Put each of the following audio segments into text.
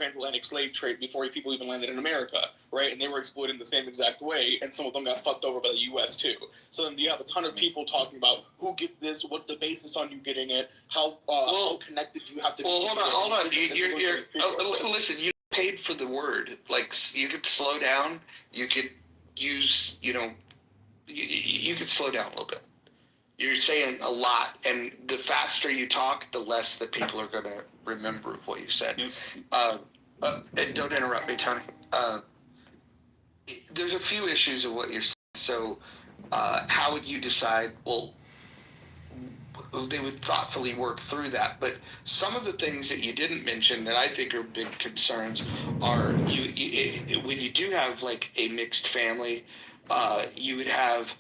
transatlantic slave trade before people even landed in America, right? And they were exploited in the same exact way, and some of them got fucked over by the U.S. too. So then you have a ton of people talking about who gets this, what's the basis on you getting it, how connected you have to be. Well, hold on. Listen, you paid for the word. Like, you could slow down. You could use, you could slow down a little bit. You're saying a lot, and the faster you talk, the less that people are going to remember of what you said. And don't interrupt me, Tony. There's a few issues of what you're saying. So how would you decide, well, they would thoughtfully work through that. But some of the things that you didn't mention that I think are big concerns are when you do have like a mixed family, you would have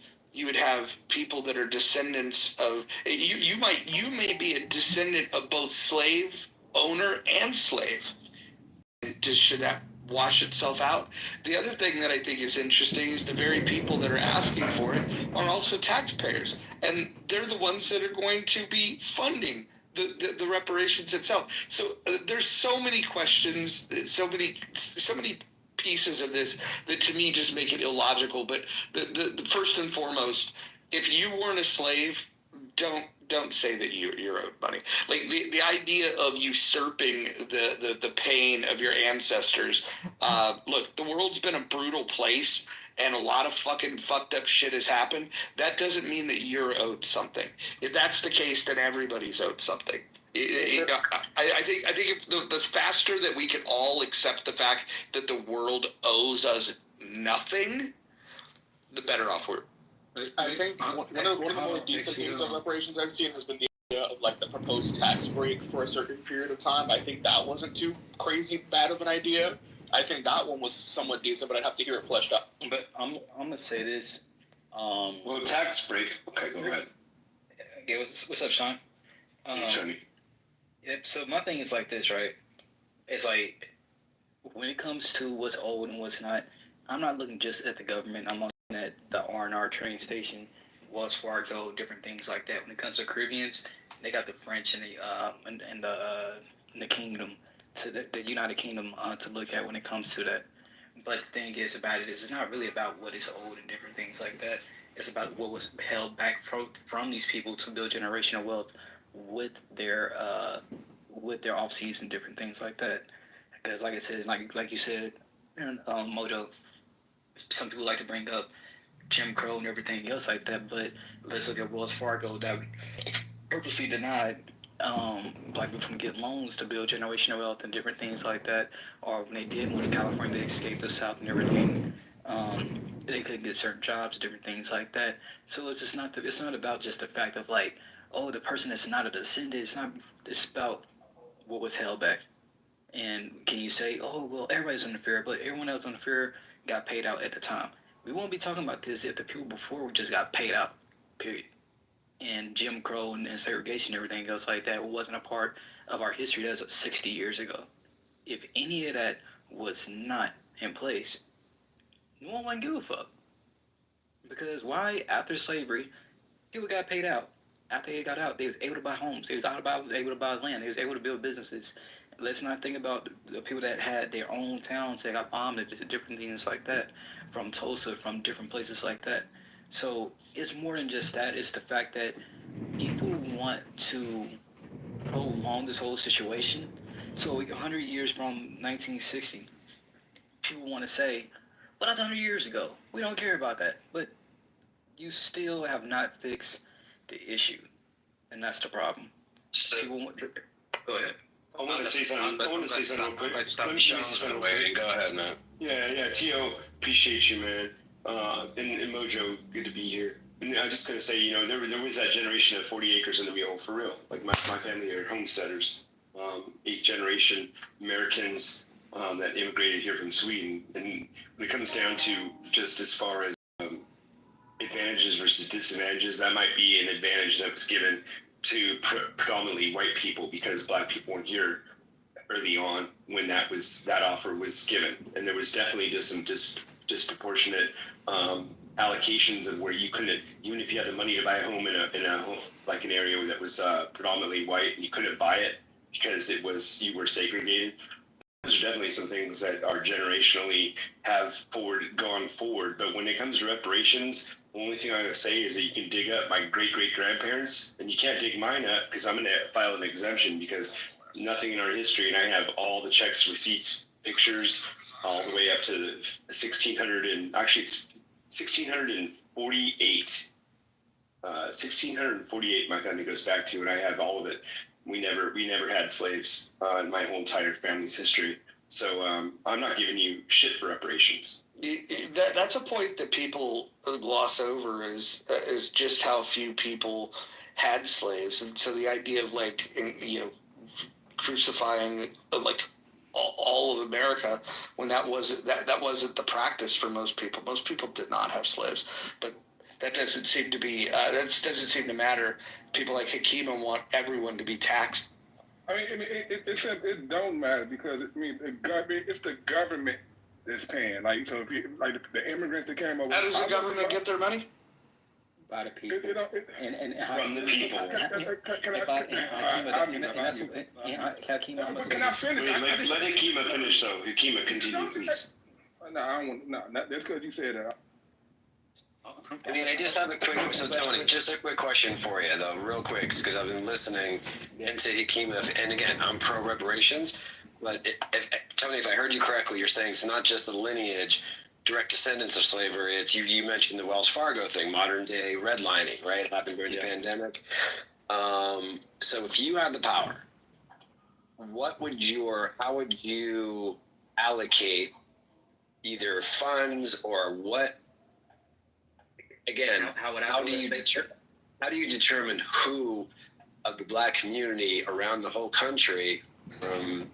people that are descendants of you may be a descendant of both slave owner and slave. Should that wash itself out? The other thing that I think is interesting is the very people that are asking for it are also taxpayers, and they're the ones that are going to be funding the reparations itself. So there's so many questions, so many pieces of this that to me just make it illogical. But the first and foremost, if you weren't a slave, don't say that you're owed money. Like the idea of usurping the pain of your ancestors. Look, the world's been a brutal place, and a lot of fucking fucked up shit has happened. That doesn't mean that you're owed something. If that's the case, then everybody's ed something. I think if the faster that we can all accept the fact that the world owes us nothing, the better off we're. I think one of the more decent things of reparations I've seen has been the idea of like the proposed tax break for a certain period of time. I think that wasn't too crazy bad of an idea. I think that one was somewhat decent, but I'd have to hear it fleshed out. But I'm gonna say this. Well, tax break. Okay, go ahead. Okay, what's up, Sean? Hey, Tony. Yep. So my thing is like this, right? It's like when it comes to what's owed and what's not, I'm not looking just at the government. I'm looking at the R&R train station, Wells Fargo, different things like that. When it comes to Caribbeans, they got the French and the Kingdom, to the United Kingdom to look at when it comes to that. But the thing is about it is it's not really about what is owed and different things like that. It's about what was held back from these people to build generational wealth with their offseas and different things like that. Because like I said, like you said, Mojo, some people like to bring up Jim Crow and everything else like that, but let's look at Wells Fargo that purposely denied black people from getting loans to build generational wealth and different things like that. Or when they did move to California, they escaped the South and everything. They couldn't get certain jobs, different things like that. So it's not about just the fact of like, oh, the person that's not a descendant. It's about what was held back. And can you say, oh, well, everybody's on the fair, but everyone else on the fair got paid out at the time. We won't be talking about this if the people before just got paid out, period. And Jim Crow and segregation and everything else like that wasn't a part of our history. That was 60 years ago. If any of that was not in place, no one would give a fuck. Because why, after slavery, people got paid out. After they got out, they was able to buy homes. They was able to buy land. They was able to build businesses. Let's not think about the people that had their own towns that got bombed and different things like that, from Tulsa, from different places like that. So it's more than just that. It's the fact that people want to prolong this whole situation. So 100 years from 1960, people want to say, well, that's 100 years ago. We don't care about that. But you still have not fixed the issue, and that's the problem. So, Go ahead. I want to say something real quick. Let me say something real quick. Go ahead, man. Yeah, T.O., appreciate you, man. And Mojo, good to be here. And I'm just going to say, there was that generation of 40 acres in the wheel, for real. Like, my family are homesteaders, 8th generation Americans that immigrated here from Sweden. And when it comes down to just as far as advantages versus disadvantages, that might be an advantage that was given to predominantly white people because black people weren't here early on when that offer was given, and there was definitely just some disproportionate allocations of where you couldn't, even if you had the money to buy a home in a home, like an area that was predominantly white, you couldn't buy it because you were segregated. those are definitely some things that are generationally have gone forward. But when it comes to reparations, the only thing I'm going to say is that you can dig up my great-great-grandparents, and you can't dig mine up because I'm going to file an exemption because nothing in our history, and I have all the checks, receipts, pictures, all the way up to 1600, and actually it's 1648. 1648 my family goes back to, and I have all of it. We never had slaves in my whole entire family's history. So I'm not giving you shit for reparations. That's a point that people gloss over is just how few people had slaves, and so the idea of like crucifying like all of America when that wasn't the practice for most people. Most people did not have slaves, but that doesn't seem to be that doesn't seem to matter. People like Hakima want everyone to be taxed. I mean, it don't matter because it's the government that's paying. Like, so if you, like the immigrants that came over. How does the government get their money? By the people. And from the people. Can I finish? Let Hakima finish, though. Hakima, continue, please. No, I don't want. No, that's because you said that. I mean, I just have a quick. So Tony, just a quick question for you, though, real quick, because I've been listening into Hakima, and again, I'm pro reparations. But Tony, if I heard you correctly, you're saying it's not just the lineage, direct descendants of slavery. It's you mentioned the Wells Fargo thing, modern day redlining, right? It happened during the pandemic. So if you had the power, how would you allocate either funds or what? Again, how do you determine who of the black community around the whole country, from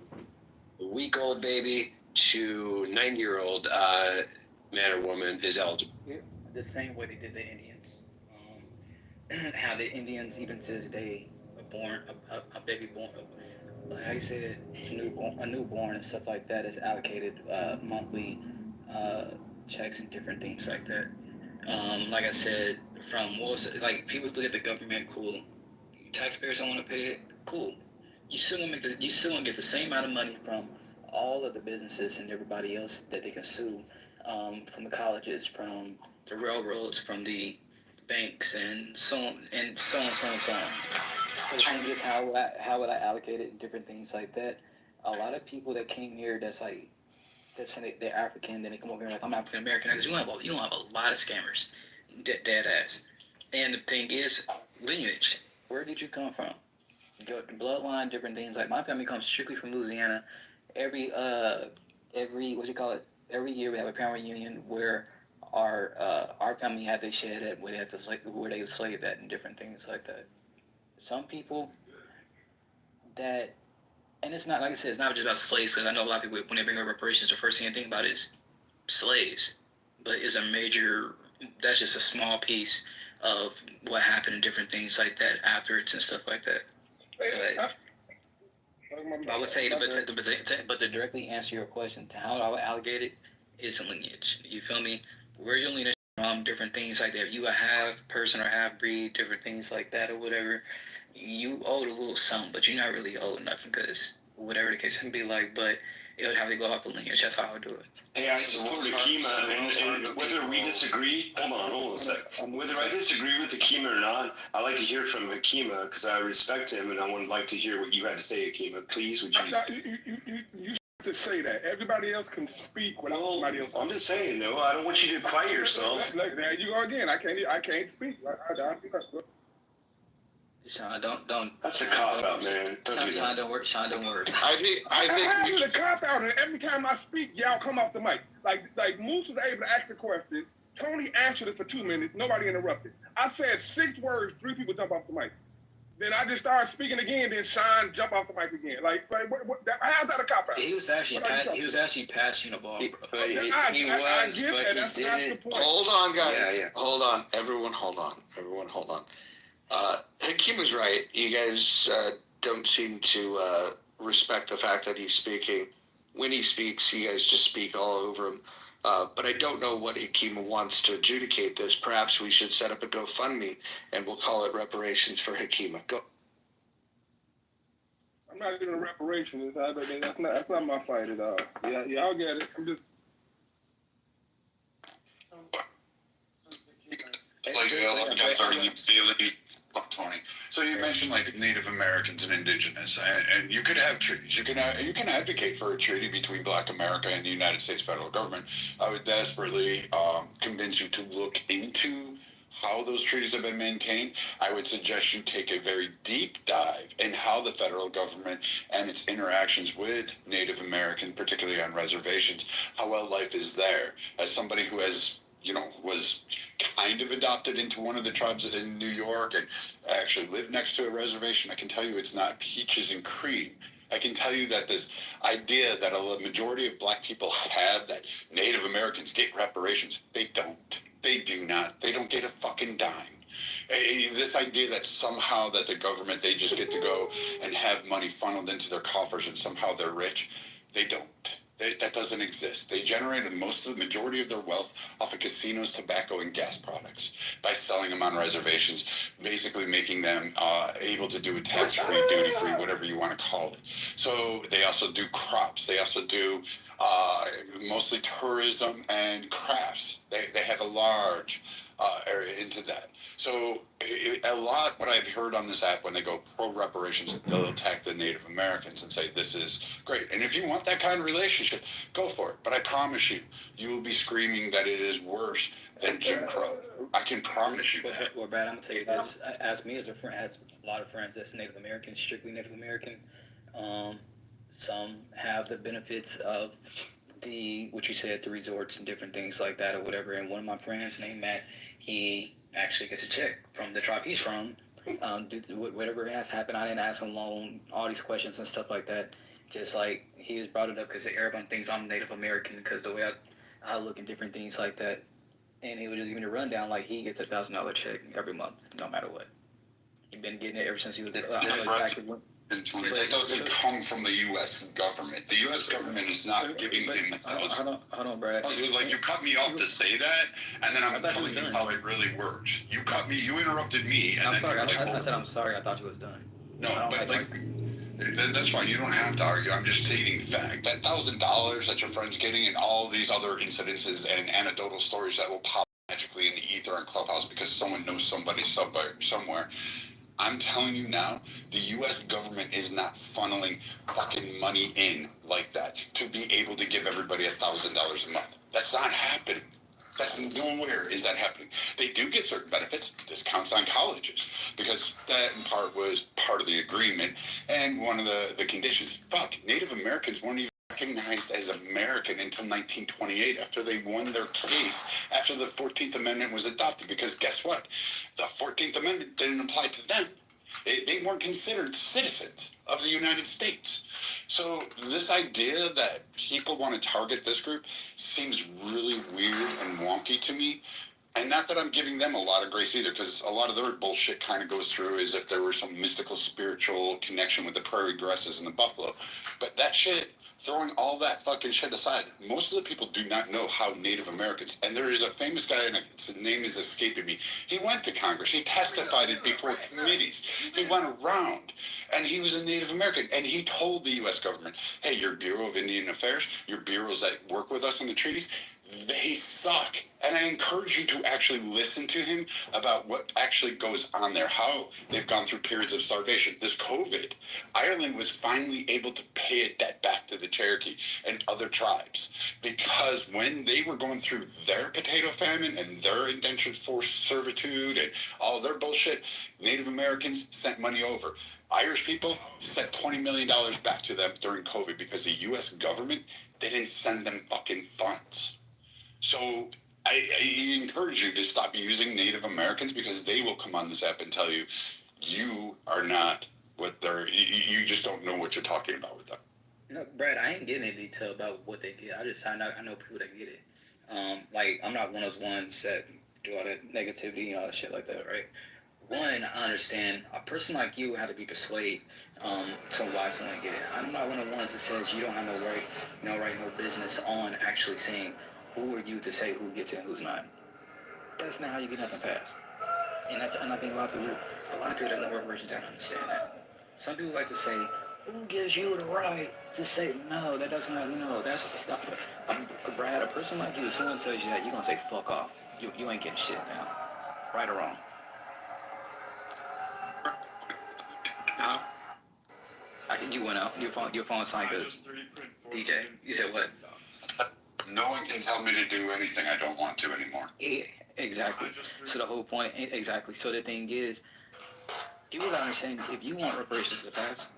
a week-old baby to 90-year-old man or woman, is eligible? Yeah, the same way they did the Indians. How the Indians, even to this day, a baby born, how you say it, a newborn and stuff like that is allocated monthly checks and different things like that. Like I said, like people look at the government, cool. Taxpayers don't want to pay it, cool. You still gonna get the same amount of money from all of the businesses and everybody else that they can sue, from the colleges, from the railroads, from the banks, and so on and so on. So the thing is, how would I allocate it and different things like that? A lot of people that came here, that's they're African, then they come over here like, I'm African American, because you don't have a lot of scammers, dead ass. And the thing is, lineage. Where did you come from? The bloodline, different things. Like my family comes strictly from Louisiana. Every year we have a family reunion where our family had their shed at where they were slaved at and different things like that. Some people that. And it's not, like I said, it's not just about slaves, because I know a lot of people, when they bring up reparations, the first thing they think about is slaves. But it's that's just a small piece of what happened and different things like that afterwards and stuff like that. But I would say, but to directly answer your question, to how I would allocate it is lineage. You feel me? Where your lineage from, different things like that. If you a half person or half breed, different things like that or whatever, you owed a little something, but you're not really owed nothing, because whatever the case can be like, but it would have to go off a lineage. That's how I would do it. Hey, I support Hakima, and whether we disagree, hold on a sec. Whether I disagree with Hakima or not, I like to hear from Hakima because I respect him, and I would like to hear what you had to say, Hakima. Please, would you? You to say that everybody else can speak without somebody else. I'm just saying, though. I don't want you to quiet yourself. Look, there you go again. I can't speak. Sean, don't. That's a cop out, man. Sean, don't worry. I think it's a cop out, and every time I speak, y'all come off the mic. Like Moose was able to ask a question. Tony answered it for 2 minutes. Nobody interrupted. I said 6 words. 3 people jump off the mic. Then I just started speaking again. Then Sean jump off the mic again. How's that a cop out? He was actually passing the ball, bro. He was, but he didn't. Hold on, guys. Yeah. Hold on. Everyone hold on. Hakima's right. You guys don't seem to respect the fact that he's speaking. When he speaks, you guys just speak all over him. But I don't know what Hakima wants to adjudicate this. Perhaps we should set up a GoFundMe, and we'll call it reparations for Hakima. Go. I'm not getting reparations. That's not my fight at all. Yeah, y'all get it. I'm just. Like you guys already feeling, Tony. So you mentioned like Native Americans and Indigenous, and you could have treaties. You can advocate for a treaty between Black America and the United States federal government. I would desperately convince you to look into how those treaties have been maintained. I would suggest you take a very deep dive in how the federal government and its interactions with Native Americans, particularly on reservations, how well life is there. As somebody who has, was kind of adopted into one of the tribes in New York and actually lived next to a reservation, I can tell you it's not peaches and cream. I can tell you that this idea that a majority of Black people have, that Native Americans get reparations, they don't. They do not. They don't get a fucking dime. This idea that somehow that the government, they just get to go and have money funneled into their coffers and somehow they're rich, they don't. That doesn't exist. They generated the majority of their wealth off of casinos, tobacco, and gas products by selling them on reservations, basically making them able to do a tax-free, duty-free, whatever you want to call it. So they also do crops. They also do mostly tourism and crafts. They have a large area into that. So a lot what I've heard on this app, when they go pro reparations, they'll attack the Native Americans and say this is great. And if you want that kind of relationship, go for it. But I promise you, you will be screaming that it is worse than Jim Crow. I can promise you that. Well, Brad, I'm gonna tell you this. As me as a friend, has a lot of friends that's Native American, strictly Native American. Some have the benefits of what you said, the resorts and different things like that or whatever. And one of my friends named Matt, he actually gets a check from the tribe he's from. Whatever has happened, I didn't ask him long, all these questions and stuff like that. Just like he was brought it up because everyone thinks I'm Native American because the way I look and different things like that. And he would just give me a rundown like he gets $1,000 check every month, no matter what. He's been getting it ever since he was It doesn't come from the U.S. government. The U.S. government is not giving him $1,000. Hold on, Brad. Like you cut me off to say that, and then I'm telling you how it really works. You cut me. You interrupted me. And I'm then sorry. I said I'm sorry. I thought you was done. No, but that's fine. You don't have to argue. I'm just stating fact. That $1,000 that your friend's getting, and all these other incidences and anecdotal stories that will pop magically in the ether on Clubhouse because someone knows somebody somewhere. I'm telling you now, the U.S. government is not funneling fucking money in like that to be able to give everybody $1,000 a month. That's not happening. That's nowhere is that happening. They do get certain benefits, discounts on colleges, because that in part was part of the agreement and one of the conditions. Fuck, Native Americans weren't even recognized as American until 1928 after they won their case after the 14th Amendment was adopted, because guess what? The 14th Amendment didn't apply to them. They weren't considered citizens of the United States. So this idea that people want to target this group seems really weird and wonky to me. And not that I'm giving them a lot of grace either, because a lot of their bullshit kind of goes through as if there were some mystical spiritual connection with the prairie grasses and the buffalo. But that shit, throwing all that fucking shit aside, most of the people do not know how Native Americans, and there is a famous guy, and his name is escaping me. He went to Congress. He testified it before committees. He went around, and he was a Native American, and he told the U.S. government, hey, your Bureau of Indian Affairs, your bureaus that work with us on the treaties, they suck. And I encourage you to actually listen to him about what actually goes on there, how they've gone through periods of starvation. This COVID, Ireland was finally able to pay a debt back to the Cherokee and other tribes, because when they were going through their potato famine and their indentured forced servitude and all their bullshit, Native Americans sent money over. Irish people sent $20 million back to them during COVID because the U.S. government didn't send them fucking funds. So I encourage you to stop using Native Americans, because they will come on this app and tell you you are not what they're, you just don't know what you're talking about with them. No, Brad, I ain't getting any detail about what they get. I know people that get it. Like, I'm not one of those ones that do all that negativity and all that shit like that, right? One, I understand a person like you had to be persuaded to why someone get it. I'm not one of the ones that says you don't have no business on actually saying who are you to say who gets it and who's not. That's not how you get nothing passed. And I think a lot of people that know reparations don't understand that. Some people like to say, who gives you the right to say no? That does not. That's Brad. A person like you, someone tells you that, you're gonna say fuck off. You ain't getting shit now, right or wrong. Huh? You went out. Your phone signed good. DJ, you said what? No one can tell me to do anything I don't want to anymore. Yeah, exactly. So the whole point, exactly. So the thing is, people gotta understand, if you want reparations to pass,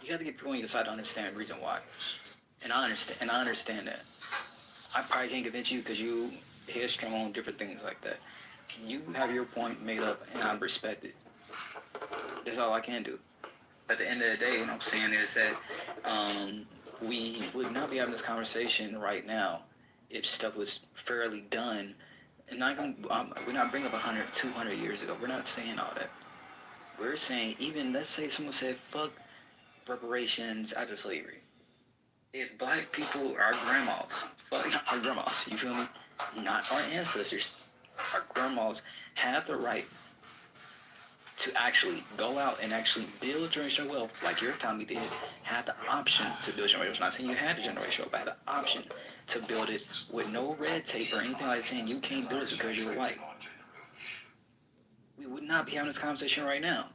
you have to get people on your side to understand the reason why. And I understand that. I probably can't convince you because you headstrong, different things like that. You have your point made up, and I respect it. That's all I can do. At the end of the day, what I'm saying is that we would not be having this conversation right now if stuff was fairly done. And we're not bringing up 100, 200 years ago. We're not saying all that. We're saying, even, let's say someone said, fuck reparations after slavery. If black people, our grandmas, you feel me? Not our ancestors, our grandmas have the right to actually go out and actually build generational wealth like your family did, had the option to build generational wealth. I'm not saying you had the generational wealth, but had the option to build it with no red tape or anything like saying you can't do this because you're white. We would not be having this conversation right now.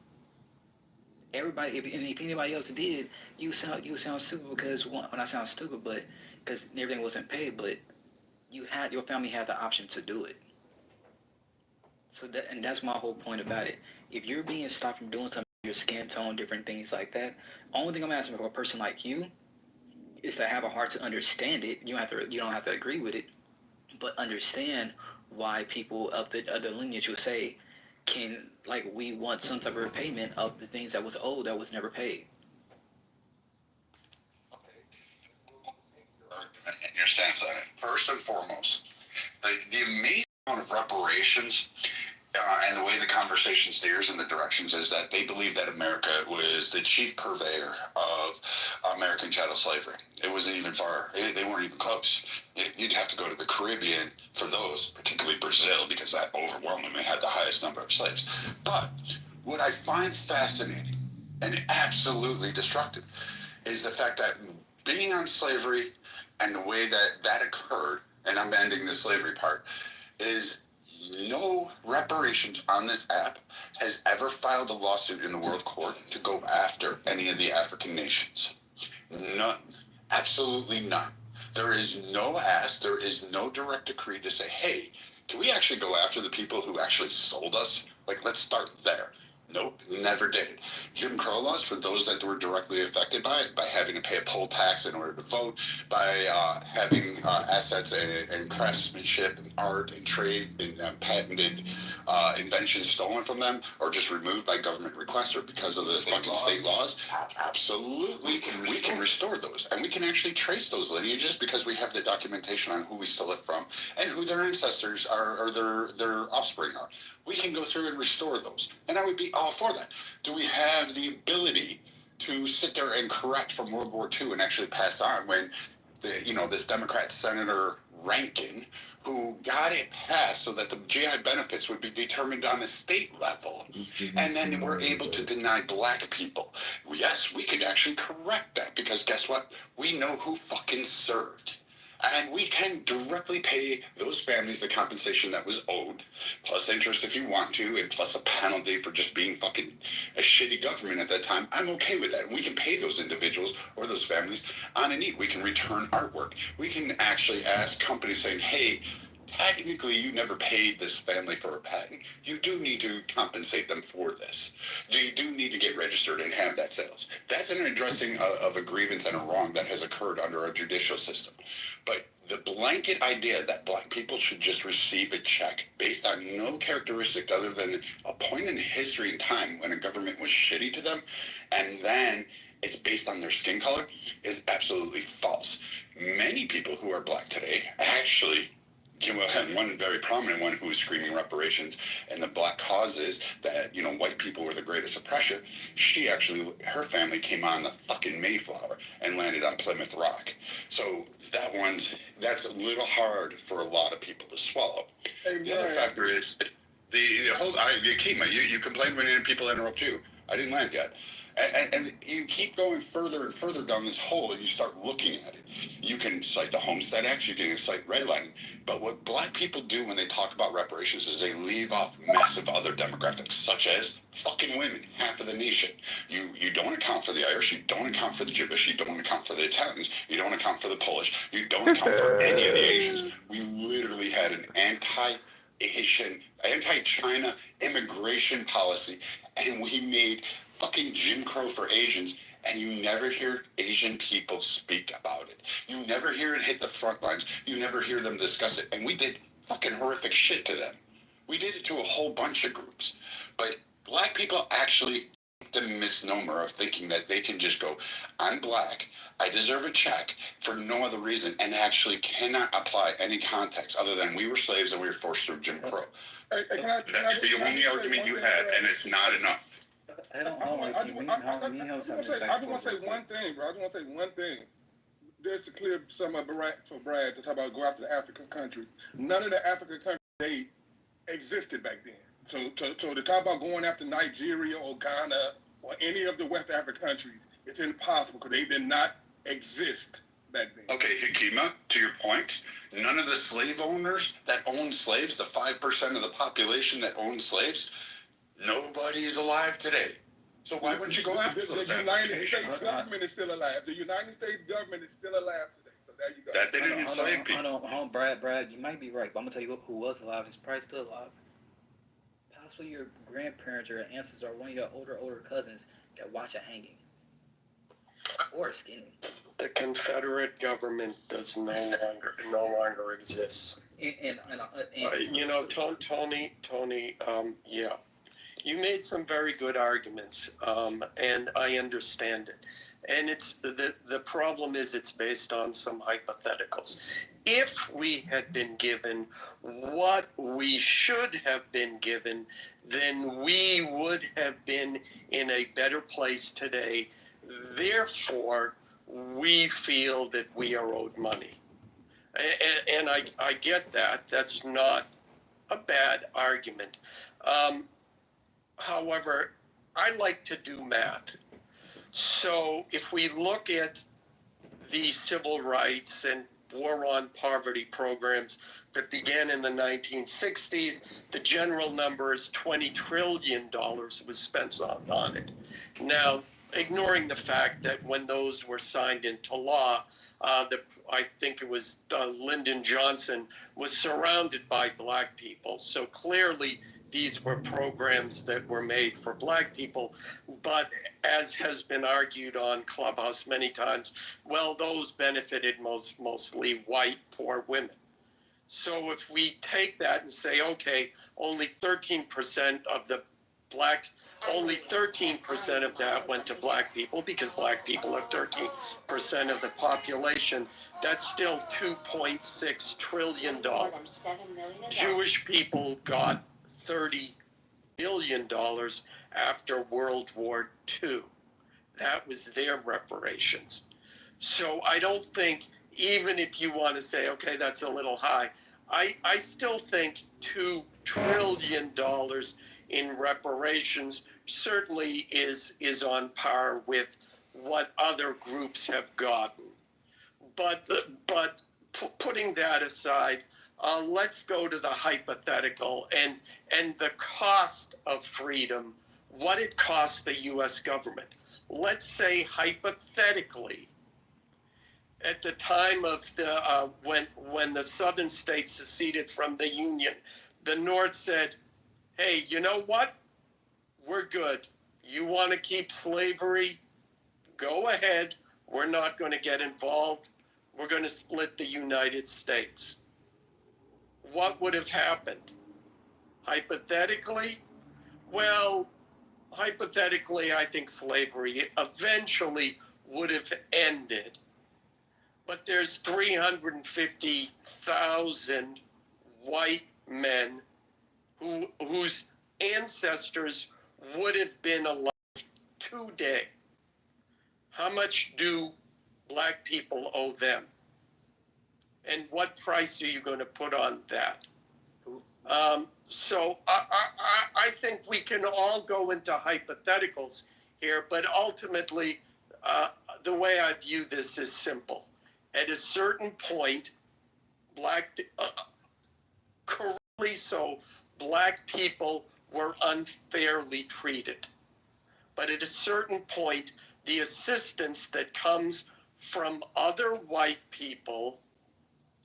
Everybody, if anybody else did, you sound stupid because when I sound stupid, but because everything wasn't paid, but your family had the option to do it. So that's my whole point about it. If you're being stopped from doing something, your skin tone, different things like that, only thing I'm asking for a person like you is to have a heart to understand it. You don't have to agree with it, but understand why people of the other lineage will say, we want some type of repayment of the things that was owed that was never paid. And your stance on it. First and foremost, the amazing amount of reparations and the way the conversation steers in the directions is that they believe that America was the chief purveyor of American chattel slavery. It wasn't even far. They weren't even close. You'd have to go to the Caribbean for those, particularly Brazil, because that overwhelmingly had the highest number of slaves. But what I find fascinating and absolutely destructive is the fact that being on slavery and the way that occurred, and I'm ending the slavery part, is no reparations on this app has ever filed a lawsuit in the world court to go after any of the African nations. None. Absolutely none. There is no ask, there is no direct decree to say, hey, can we actually go after the people who actually sold us? Let's start there. Nope, never did it. Jim Crow laws for those that were directly affected by it, by having to pay a poll tax in order to vote, by having assets and craftsmanship and art and trade and patented inventions stolen from them or just removed by government request or because of the fucking state laws. Absolutely, we can restore those. And we can actually trace those lineages because we have the documentation on who we stole it from and who their ancestors are or their offspring are. We can go through and restore those. And I would be all for that. Do we have the ability to sit there and correct from World War II and actually pass on when this Democrat Senator Rankin, who got it passed so that the GI benefits would be determined on a state level, and then we're able to deny black people. Yes, we could actually correct that because guess what? We know who fucking served. And we can directly pay those families the compensation that was owed, plus interest if you want to, and plus a penalty for just being fucking a shitty government at that time. I'm okay with that. And we can pay those individuals or those families on a need. We can return artwork. We can actually ask companies saying, hey, technically you never paid this family for a patent. You do need to compensate them for this. You do need to get registered and have that sales. That's an addressing of a grievance and a wrong that has occurred under our judicial system. But the blanket idea that black people should just receive a check based on no characteristic other than a point in history and time when a government was shitty to them, and then it's based on their skin color, is absolutely false. Many people who are black today actually, and one very prominent one who was screaming reparations and the black causes that, white people were the greatest oppressor. Her family came on the fucking Mayflower and landed on Plymouth Rock. So that's a little hard for a lot of people to swallow. Hey, the other factor is Kima, you complained when people interrupt you. I didn't land yet. And you keep going further and further down this hole, and you start looking at it. You can cite the Homestead Act, you can cite redlining, but what black people do when they talk about reparations is they leave off massive other demographics, such as fucking women, half of the nation. You don't account for the Irish, you don't account for the Jewish, you don't account for the Italians, you don't account for the Polish, you don't account for any of the Asians. We literally had an anti-Asian, anti-China immigration policy, and we made fucking Jim Crow for Asians, and you never hear Asian people speak about it. You never hear it hit the front lines. You never hear them discuss it. And we did fucking horrific shit to them. We did it to a whole bunch of groups. But black people actually the misnomer of thinking that they can just go, I'm black, I deserve a check for no other reason, and actually cannot apply any context other than we were slaves and we were forced through Jim Crow. That's the only argument you had, and it's not enough. I just want to say one thing, bro. I just want to say one thing. There's to clear some of for Brad to talk about go after the African countries. None of the African countries they existed back then. So to talk about going after Nigeria or Ghana or any of the West African countries, it's impossible because they did not exist back then. Okay, Hikima, to your point, none of the slave owners that owned slaves, the 5% of the population that owned slaves, nobody is alive today. So why wouldn't you go after those? The United States government is still alive. The United States government is still alive today. So there you go. That didn't enslave people. Hold on, Brad, you might be right, but I'm gonna tell you who was alive. He's probably still alive. Possibly your grandparents or your ancestors or one of your older cousins that watch a hanging or a skinning. The Confederate government does no longer exist. And you know, Tony, yeah. You made some very good arguments, and I understand it. And it's the problem is it's based on some hypotheticals. If we had been given what we should have been given, then we would have been in a better place today. Therefore, we feel that we are owed money. And I get that. That's not a bad argument. However, I like to do math. So if we look at the civil rights and war on poverty programs that began in the 1960s, the general number is $20 trillion was spent on it. Now, ignoring the fact that when those were signed into law, I think it was Lyndon Johnson was surrounded by black people. So clearly these were programs that were made for black people. But as has been argued on Clubhouse many times, well, those benefited mostly white, poor women. So if we take that and say, okay, only 13% of the black, only 13% of that went to black people because black people are 13% of the population. That's still $2.6 trillion. Jewish people got $30 billion after World War II. That was their reparations. So I don't think, even if you want to say, okay, that's a little high, I still think $2 trillion in reparations certainly is on par with what other groups have gotten. But putting that aside, let's go to the hypothetical and the cost of freedom, what it costs the U.S. government. Let's say hypothetically, at the time of the when the southern states seceded from the Union, the North said, hey, you know what? We're good. You want to keep slavery? Go ahead. We're not going to get involved. We're going to split the United States. What would have happened? Hypothetically? Well, hypothetically, I think slavery eventually would have ended. But there's 350,000 white men whose ancestors would have been alive today. How much do black people owe them? And what price are you going to put on that? So I think we can all go into hypotheticals here, but ultimately, the way I view this is simple. At a certain point, correctly so, black people were unfairly treated. But at a certain point, the assistance that comes from other white people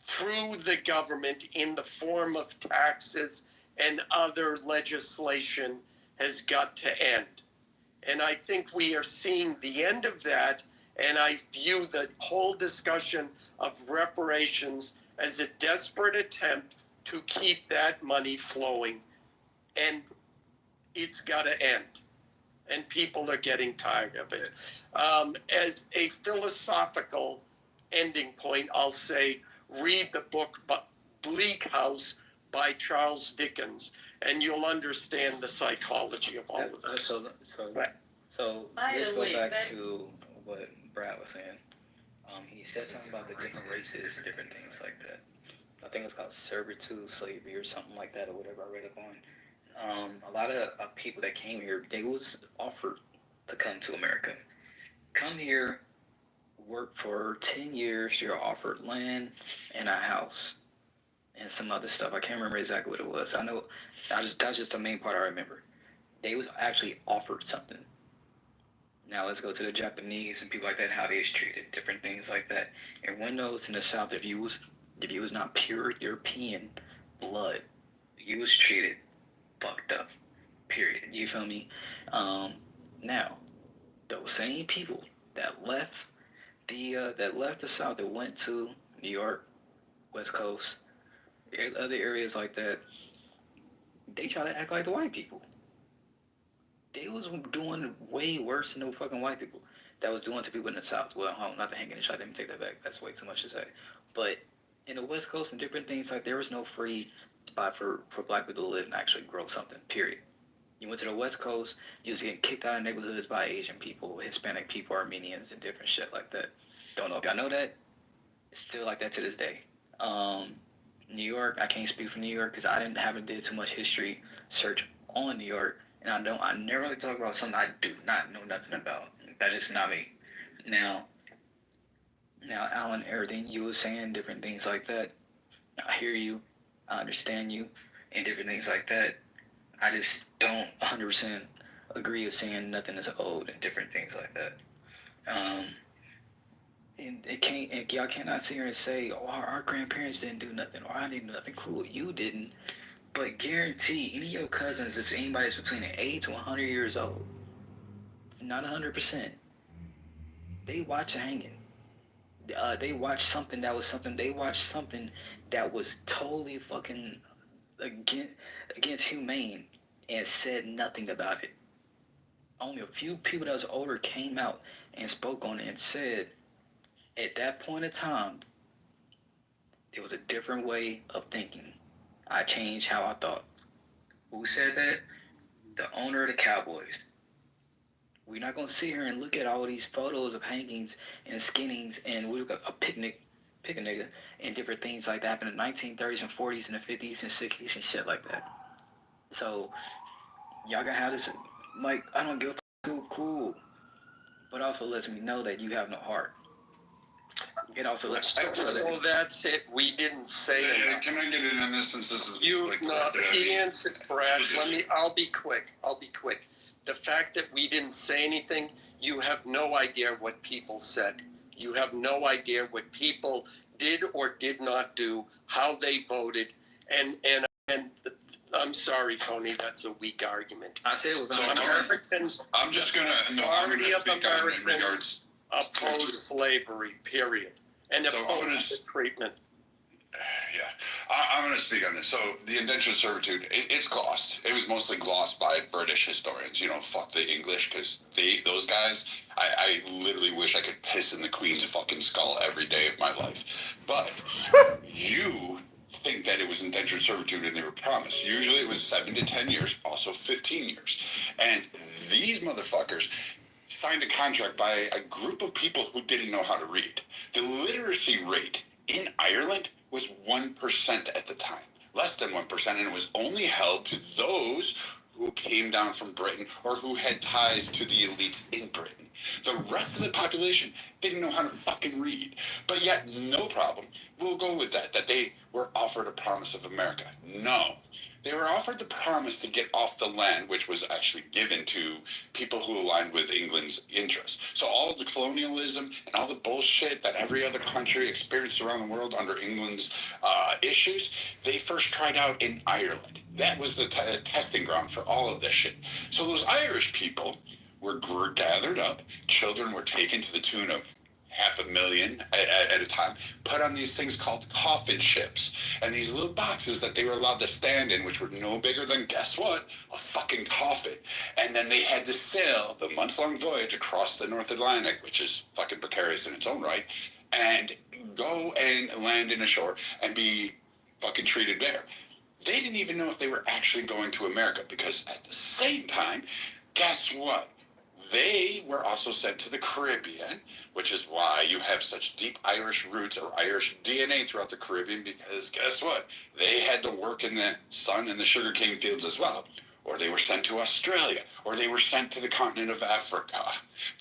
through the government in the form of taxes and other legislation has got to end. And I think we are seeing the end of that. And I view the whole discussion of reparations as a desperate attempt to keep that money flowing. And it's got to end. And people are getting tired of it. As a philosophical ending point, I'll say read the book Bleak House by Charles Dickens, and you'll understand the psychology of all of this. So let's go back to what Brad was saying. He said something about the different races and different things like that. I think it was called servitude, slavery, or something like that, or whatever I read up on. A lot of people that came here, they was offered to come to America. Come here, work for 10 years, you're offered land and a house and some other stuff. I can't remember exactly what it was. I know that's just the main part I remember. They was actually offered something. Now let's go to the Japanese and people like that, how they was treated, different things like that. And when those in the South, if you was not pure European blood, you was treated fucked up. Period. You feel me? Now, those same people that left the South, that went to New York, West Coast, other areas like that, they try to act like the white people. They was doing way worse than the fucking white people that was doing to people in the South. Well, not to hang in the shot. Let me take that back. That's way too much to say. But in the West Coast and different things, like there was no free spot for black people to live and actually grow something, period. You went to the West Coast, you was getting kicked out of neighborhoods by Asian people, Hispanic people, Armenians, and different shit like that. Don't know if y'all know that. It's still like that to this day. New York, I can't speak for New York because I haven't did too much history search on New York, and I never really talk about something I do not know nothing about. That's just not me. Now, Alan, everything you were saying, different things like that, I hear you, I understand you, and different things like that. I just don't 100% agree with saying nothing is old and different things like that. And y'all cannot sit here and say, oh, our grandparents didn't do nothing, or I didn't do nothing. Cool, you didn't. But guarantee any of your cousins that's anybody that's between 8 to 100 years old, not 100%, they watch hanging. They watched something that was totally fucking against humane and said nothing about it. Only a few people that was older came out and spoke on it and said, at that point in time, it was a different way of thinking. I changed how I thought. Who said that? The owner of the Cowboys. We're not going to sit here and look at all these photos of hangings and skinnings and a picnic, pick a nigga, and different things like that happened in the 1930s and 40s and the 50s and 60s and shit like that. So, y'all gonna have this, like, I don't give a cool, but also lets me know that you have no heart. It also lets So that's it. We didn't say anything. Can I get in on this since this is He answered, Brad. I'll be quick. The fact that we didn't say anything, you have no idea what people said. You have no idea what people did or did not do, how they voted, and I'm sorry, Tony, that's a weak argument. I said it was Americans. I'm just gonna Majority of speak on in regards. Oppose slavery, period, and oppose the treatment. Yeah, I'm going to speak on this. So the indentured servitude, it's glossed. It was mostly glossed by British historians. You know, fuck the English, because those guys, I literally wish I could piss in the Queen's fucking skull every day of my life. But you think that it was indentured servitude and they were promised. Usually it was 7 to 10 years, also 15 years. And these motherfuckers signed a contract by a group of people who didn't know how to read. The literacy rate in Ireland was 1% at the time, less than 1%, and it was only held to those who came down from Britain or who had ties to the elites in Britain. The rest of the population didn't know how to fucking read. But yet, no problem. We'll go with that they were offered a promise of America. No. They were offered the promise to get off the land, which was actually given to people who aligned with England's interests. So all of the colonialism and all the bullshit that every other country experienced around the world under England's issues, they first tried out in Ireland. That was the testing ground for all of this shit. So those Irish people were gathered up. Children were taken to the tune of 500,000 at a time, put on these things called coffin ships, and these little boxes that they were allowed to stand in, which were no bigger than, guess what, a fucking coffin. And then they had to sail the months-long voyage across the North Atlantic, which is fucking precarious in its own right, and go and land in a shore and be fucking treated there. They didn't even know if they were actually going to America, because at the same time, guess what? They were also sent to the Caribbean, which is why you have such deep Irish roots or Irish DNA throughout the Caribbean, because guess what? They had to work in the sun and the sugarcane fields as well. Or they were sent to Australia, or they were sent to the continent of Africa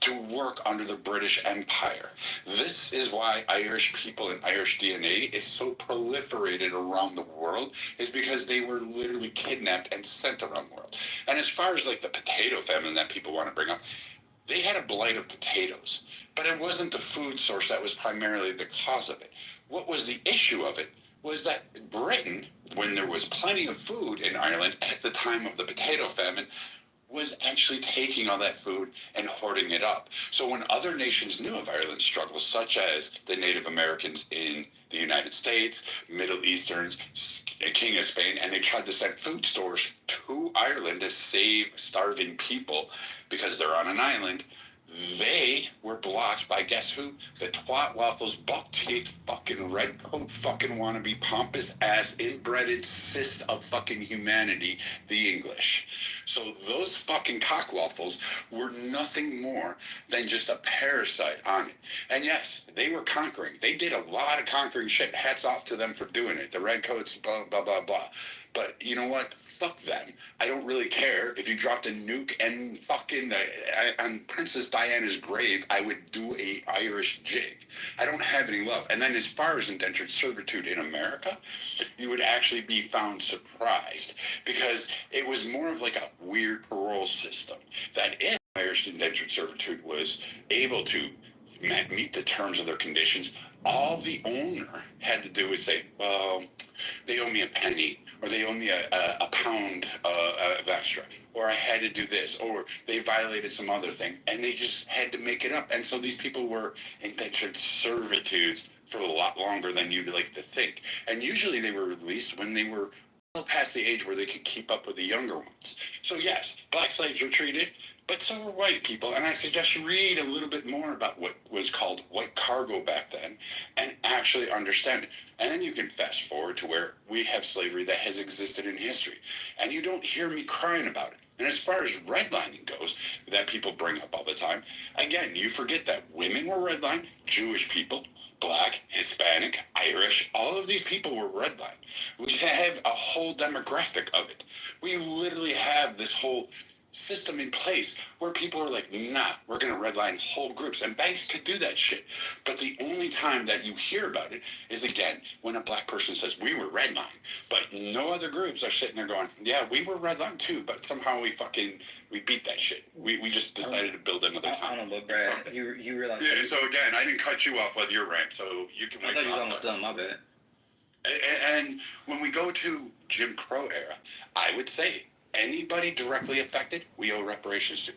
to work under the British Empire. This is why Irish people and Irish DNA is so proliferated around the world, is because they were literally kidnapped and sent around the world. And as far as like the potato famine that people want to bring up, they had a blight of potatoes, but it wasn't the food source that was primarily the cause of it. What was the issue of it was that Britain, when there was plenty of food in Ireland at the time of the potato famine, was actually taking all that food and hoarding it up. So when other nations knew of Ireland's struggles, such as the Native Americans in the United States, Middle Easterns, King of Spain, and they tried to send food stores to Ireland to save starving people because they're on an island, they were blocked by, guess who? The twat waffles, buck teeth, fucking red coat, fucking wannabe, pompous ass, inbreded cyst of fucking humanity, the English. So those fucking cock waffles were nothing more than just a parasite on it. And yes, they were conquering. They did a lot of conquering shit. Hats off to them for doing it. The redcoats, blah, blah, blah, blah. But you know what? Fuck them. I don't really care if you dropped a nuke and fucking on Princess Diana's grave, I would do a Irish jig. I don't have any love. And then as far as indentured servitude in America, you would actually be found surprised, because it was more of like a weird parole system, that if Irish indentured servitude was able to meet the terms of their conditions, all the owner had to do was say, well, they owe me a penny, or they owe me a pound of extra, or I had to do this, or they violated some other thing, and they just had to make it up. And so these people were indentured servitudes for a lot longer than you'd like to think. And usually they were released when they were well past the age where they could keep up with the younger ones. So yes, black slaves were treated, but so were white people. And I suggest you read a little bit more about what was called white cargo back then and actually understand it. And then you can fast forward to where we have slavery that has existed in history. And you don't hear me crying about it. And as far as redlining goes, that people bring up all the time, again, you forget that women were redlined, Jewish people, Black, Hispanic, Irish, all of these people were redlined. We have a whole demographic of it. We literally have this whole system in place where people are like, nah, we're going to redline whole groups. And banks could do that shit. But the only time that you hear about it is, again, when a black person says, we were redlined. But no other groups are sitting there going, yeah, we were redlined too, but somehow we beat that shit. We just decided to build another time. I don't know, but Brad, you realize... Yeah, so again, I didn't cut you off with your rant, so you can... I thought you was almost done, my bad. And when we go to Jim Crow era, I would say anybody directly affected, we owe reparations to.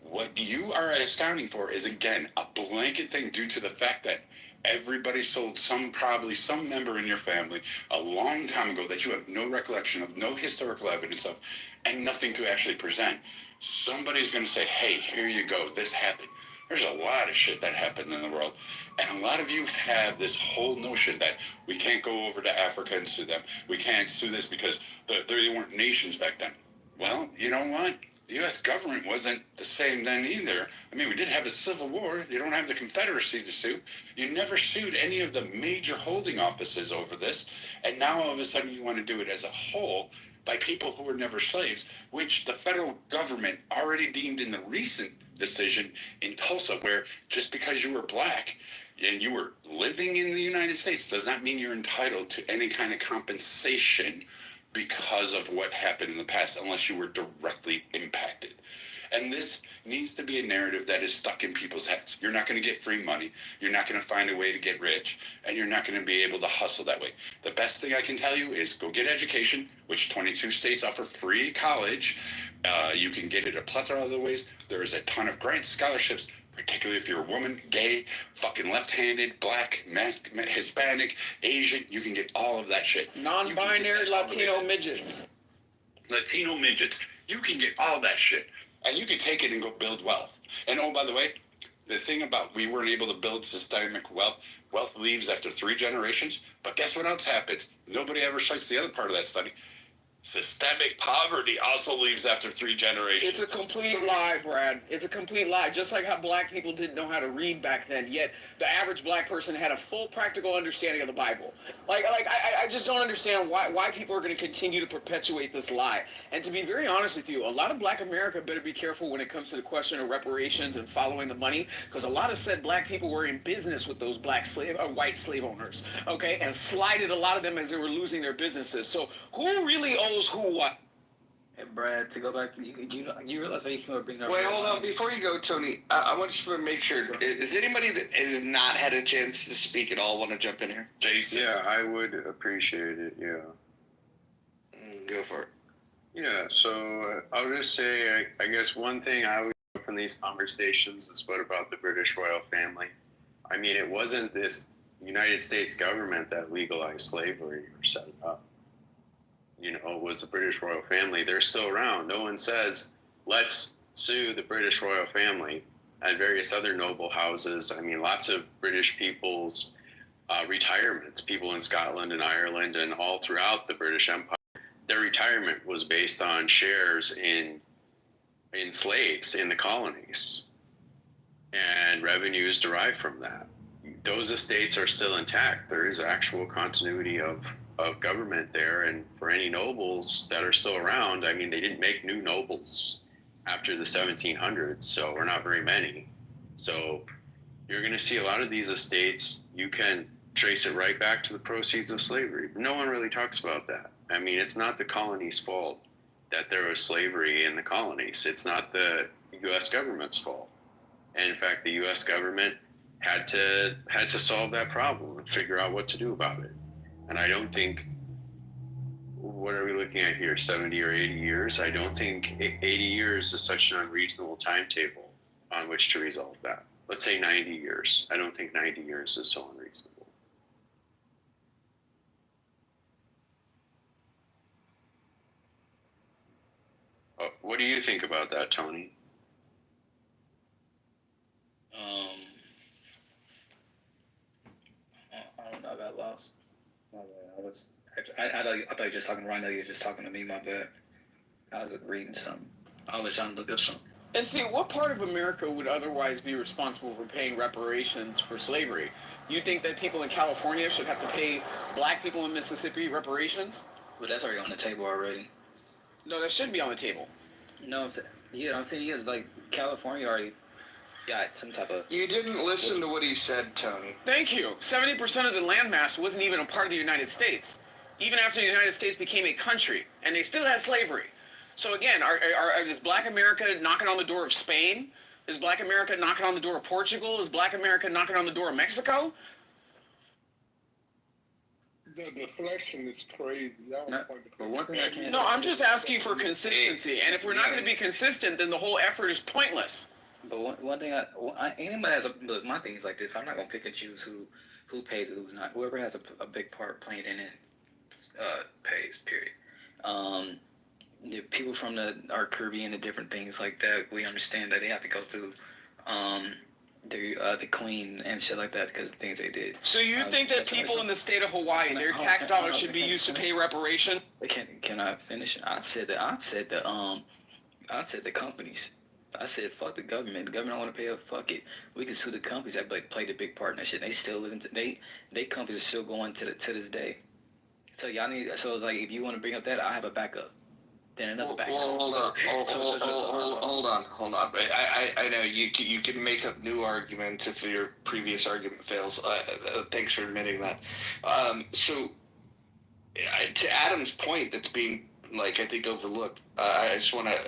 What you are accounting for is, again, a blanket thing due to the fact that everybody sold probably some member in your family a long time ago that you have no recollection of, no historical evidence of, and nothing to actually present. Somebody's going to say, hey, here you go, this happened. There's a lot of shit that happened in the world. And a lot of you have this whole notion that we can't go over to Africa and sue them. We can't sue this because they weren't nations back then. Well, you know what? The U.S. government wasn't the same then either. I mean, we did have a civil war. You don't have the Confederacy to sue. You never sued any of the major holding offices over this. And now all of a sudden you want to do it as a whole. by people who were never slaves, which the federal government already deemed in the recent decision in Tulsa, where just because you were black and you were living in the United States does not mean you're entitled to any kind of compensation because of what happened in the past, unless you were directly impacted. And this needs to be a narrative that is stuck in people's heads. You're not going to get free money. You're not going to find a way to get rich. And you're not going to be able to hustle that way. The best thing I can tell you is go get education, which 22 states offer free college. You can get it a plethora of other ways. There is a ton of grants, scholarships, particularly if you're a woman, gay, fucking left-handed, black, Hispanic, Asian. You can get all of that shit. Non-binary Latino midgets. Latino midgets. You can get all that shit. And you can take it and go build wealth. And oh, by the way, the thing about we weren't able to build systemic wealth, wealth leaves after 3 generations. But guess what else happens? Nobody ever cites the other part of that study. Systemic poverty also leaves after 3 generations. It's a complete lie, Brad. It's a complete lie. Just like how black people didn't know how to read back then, yet the average black person had a full practical understanding of the Bible. I just don't understand why people are going to continue to perpetuate this lie. And to be very honest with you, a lot of black America better be careful when it comes to the question of reparations and following the money, because a lot of said black people were in business with those white slave owners, okay, and slighted a lot of them as they were losing their businesses. So who really owes who what? Hey, Brad, to go back, you realize how you can bring up. Wait, hold on. Before you go, Tony, I want you to make sure. Is anybody that has not had a chance to speak at all want to jump in here? Jason? Yeah, I would appreciate it, yeah. Go for it. Yeah, so I'll just say, I guess one thing I would get from these conversations is what about the British royal family? I mean, it wasn't this United States government that legalized slavery or set it up. You know, it was the British royal family. They're still around. No one says, let's sue the British royal family and various other noble houses. I mean, lots of British people's retirements, people in Scotland and Ireland and all throughout the British Empire, their retirement was based on shares in slaves in the colonies and revenues derived from that. Those estates are still intact. There is actual continuity of government there, and for any nobles that are still around, I mean, they didn't make new nobles after the 1700s, so we're not very many. So you're going to see a lot of these estates, you can trace it right back to the proceeds of slavery. No one really talks about that. I mean, it's not the colonies' fault that there was slavery in the colonies. It's not the U.S. government's fault. And in fact, the U.S. government had to solve that problem and figure out what to do about it. And I don't think, what are we looking at here, 70 or 80 years? I don't think 80 years is such an unreasonable timetable on which to resolve that. Let's say 90 years. I don't think 90 years is so unreasonable. What do you think about that, Tony? I don't know. I got lost. My bad. I thought you were just talking to Ryan. I thought you were just talking to me. My bad. I was reading something. I was trying to look up something. And see, what part of America would otherwise be responsible for paying reparations for slavery? You think that people in California should have to pay black people in Mississippi reparations? But that's already on the table already. No, that shouldn't be on the table. No, I'm saying like California already got some type of. You didn't listen to what he said, Tony. Thank you. 70% of the landmass wasn't even a part of the United States, even after the United States became a country, and they still had slavery. So again, is Black America knocking on the door of Spain? Is Black America knocking on the door of Portugal? Is Black America knocking on the door of Mexico? The deflection is crazy. No, I'm just asking for consistency. And if we're not going to be consistent, then the whole effort is pointless. But one thing, anybody has look. My thing is like this. I'm not gonna pick and choose who pays and who's not. Whoever has a big part playing in it pays. Period. The people from our Caribbean and different things like that, we understand that they have to go through the Queen and shit like that because of the things they did. So you think that people in the state of Hawaii, their tax dollars should be used to pay reparation? Can I finish? I said the companies. I said fuck the government. The government don't want to pay up. Fuck it. We can sue the companies that played a big part in that shit. They still live. They companies are still going to this day. So y'all need. So like, if you want to bring up that, I have a backup. Then another backup. Well, hold on. But I know you can make up new arguments if your previous argument fails. Thanks for admitting that. So to Adam's point, that's being I think overlooked. I just want to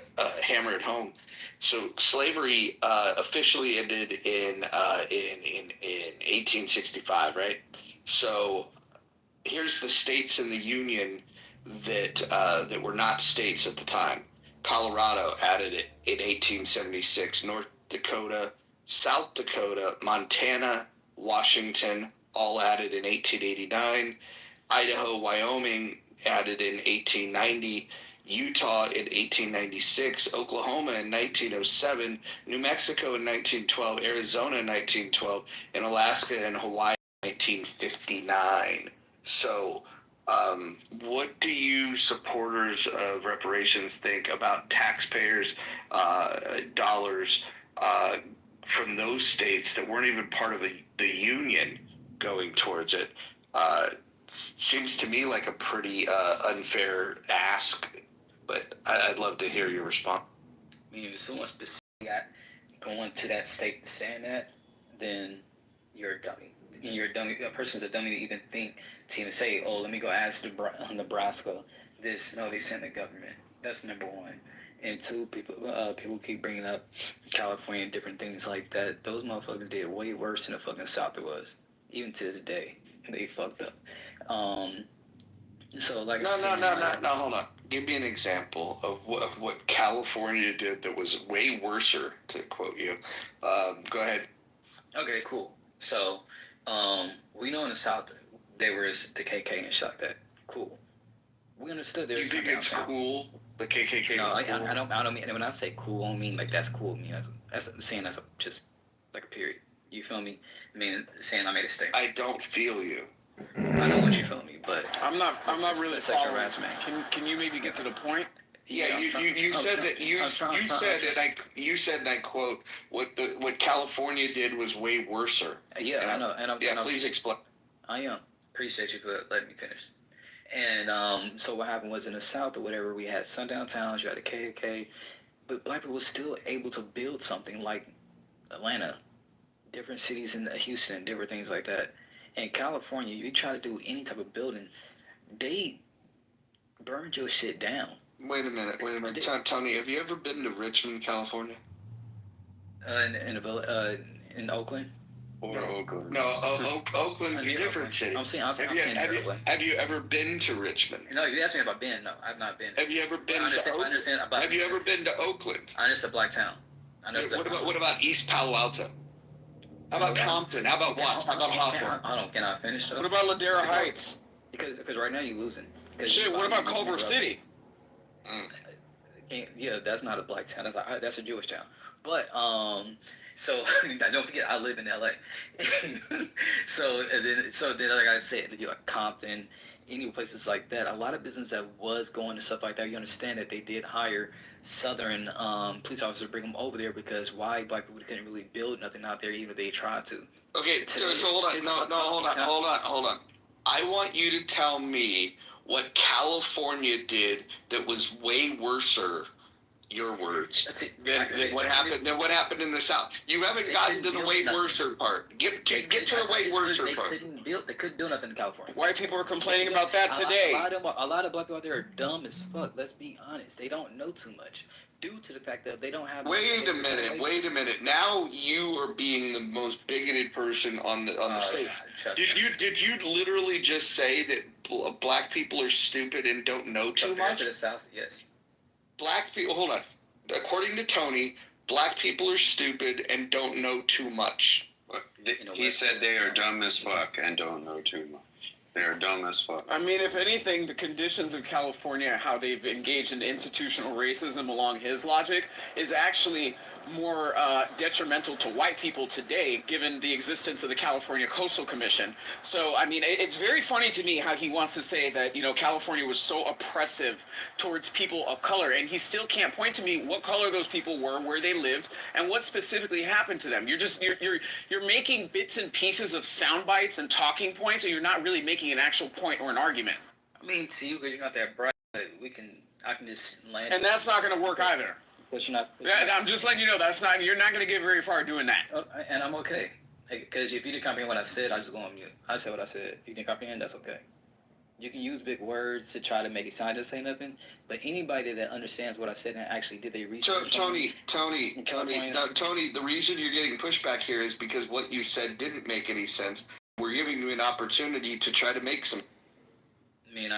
hammer it home. So slavery officially ended in 1865, right? So here's the states in the Union that were not states at the time. Colorado added it in 1876. North Dakota, South Dakota, Montana, Washington, all added in 1889. Idaho, Wyoming added in 1890. Utah in 1896, Oklahoma in 1907, New Mexico in 1912, Arizona in 1912, and Alaska and Hawaii in 1959. So, what do you supporters of reparations think about taxpayers' dollars from those states that weren't even part of the Union going towards it? Seems to me like a pretty unfair ask, but I'd love to hear your response. I mean, if someone specific going to that state saying that, then you're a dummy. You're a dummy. A person's a dummy to even think to even say, "Oh, let me go ask Nebraska this." No, they sent the government. That's number one. And two, people keep bringing up California and different things like that. Those motherfuckers did way worse than the fucking South it was, even to this day. They fucked up. So like no, hold on. Give me an example of what California did that was way worser, to quote you. Go ahead. Okay, cool. So, we know in the South there was the KK and shit like that. Cool. We understood there was. You think it's cool? The KKK. No, is I cool? don't mean when I say cool, I don't mean like that's cool. I mean that's saying that's just like a period. You feel me? I mean saying I made a statement. I don't feel you. I know what you feel me, but I'm not really it's like following. harassment. Can you maybe get to the point? Yeah, you said that you said and I quote what California did was way worser. Yeah, I know. Please explain. I am. Appreciate you for letting me finish. And so what happened was in the South or whatever, we had sundown towns, you had the KKK, but black people were still able to build something like Atlanta, different cities in Houston, different things like that. In California, you try to do any type of building, they burned your shit down. Wait a minute. Tony, have you ever been to Richmond, California? In Oakland? Or Oakland. No, Oakland's a different city. I'm saying have you ever been to Richmond? No, you asked me about Ben. No, I've not been. Have you ever been to Oakland? Have you ever been to Oakland? I understand Black Town. What about East Palo Alto? How about Compton? How about Watts? How about Hawthorne? Can I finish though? What about Ladera Heights? Because right now you're losing. Shit, what about Culver City? Yeah, that's not a black town. That's a Jewish town. But so don't forget, I live in LA. so then like I said, like Compton, any places like that, a lot of business that was going to stuff like that. You understand that they did hire Southern police officers to bring them over there because why black people couldn't really build nothing out there even if they tried to. Okay, so hold on. Hold on. I want you to tell me what California did that was way worser. Your words. What happened in the South? You haven't gotten to the way worser part. Get to the way worser part. They couldn't build nothing in California. White people are complaining about that today. A lot of black people out there are dumb as fuck. Let's be honest. They don't know too much due to the fact that they don't have. Wait a minute. Now you are being the most bigoted person on the stage. Did you literally just say that black people are stupid and don't know too much? To the South, yes. Black people, hold on. According to Tony, black people are stupid and don't know too much. He said they are dumb as fuck and don't know too much. They are dumb as fuck. I mean, if anything, the conditions of California, how they've engaged in institutional racism along his logic, is actually more detrimental to white people today, given the existence of the California Coastal Commission. So, I mean, it's very funny to me how he wants to say that, California was so oppressive towards people of color, and he still can't point to me what color those people were, where they lived, and what specifically happened to them. You're making bits and pieces of sound bites and talking points, and you're not really making an actual point or an argument. I mean, to you, because you're not that bright, but I can just land. And that's not going to work either. But you're not. I'm just letting you know you're not going to get very far doing that. And I'm okay. Because if you didn't comprehend what I said, I just go on mute. I said what I said. If you didn't comprehend, that's okay. You can use big words to try to make it sound I didn't say nothing, but anybody that understands what I said and actually did their research. Tony, the reason you're getting pushback here is because what you said didn't make any sense. We're giving you an opportunity to try to make some. I mean,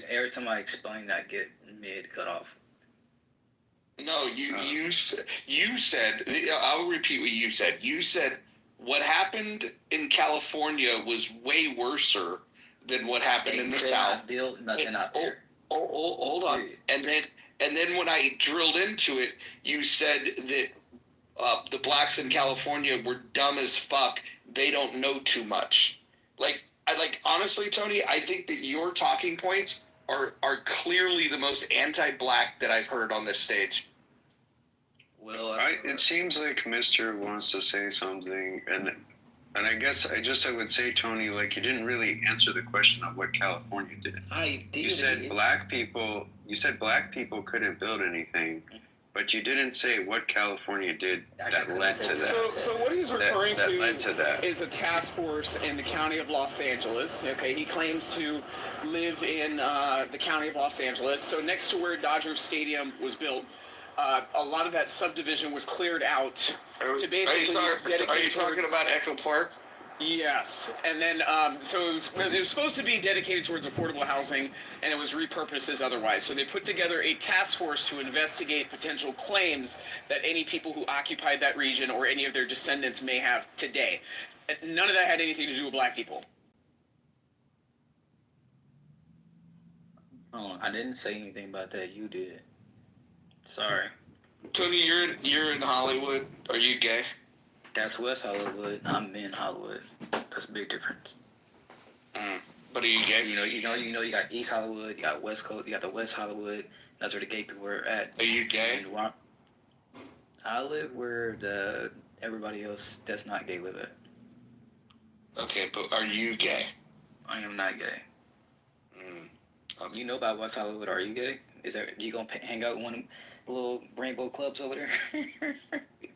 every time I explain, I get mid cut off. No, you said. I'll repeat what you said. You said what happened in California was way worser than what happened in the South. Build nothing out there. Hold on. And then when I drilled into it, you said that the blacks in California were dumb as fuck. They don't know too much. Honestly, Tony, I think that your talking points are clearly the most anti-black that I've heard on this stage. Well, it seems like Mr. wants to say something, and I guess I would say, Tony, you didn't really answer the question of what California did. I did. You said black people couldn't build anything, but you didn't say what California did that led to that. So what he's referring that led to that is a task force in the county of Los Angeles. Okay, he claims to live in the county of Los Angeles. So next to where Dodger Stadium was built, a lot of that subdivision was cleared out to basically Are you talking about Echo Park? Yes, and then so it was supposed to be dedicated towards affordable housing, and it was repurposed as otherwise. So they put together a task force to investigate potential claims that any people who occupied that region or any of their descendants may have today. None of that had anything to do with black people. Oh, I didn't say anything about that. You did. Sorry. Tony, you're in Hollywood. Are you gay? That's West Hollywood. I'm in Hollywood. That's a big difference. But are you gay? You got East Hollywood, you got West Coast, you got the West Hollywood. That's where the gay people were at. Are you gay? I live where everybody else that's not gay live at. Okay, but are you gay? I am not gay. Okay. You know about West Hollywood? Are you gay? You gonna hang out in one of the little rainbow clubs over there?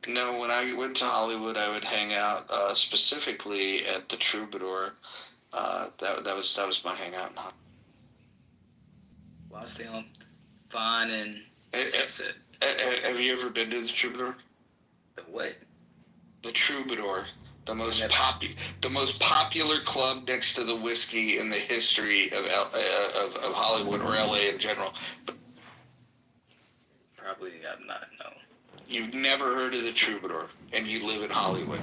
No, when I went to Hollywood, I would hang out specifically at the Troubadour. That was my hangout. Well, I stay on Vine and Sunset. Have you ever been to the Troubadour? The what? The Troubadour, the most popular club next to the Whiskey in the history of Hollywood or LA in general. Probably have not. No. You've never heard of the Troubadour, and you live in Hollywood.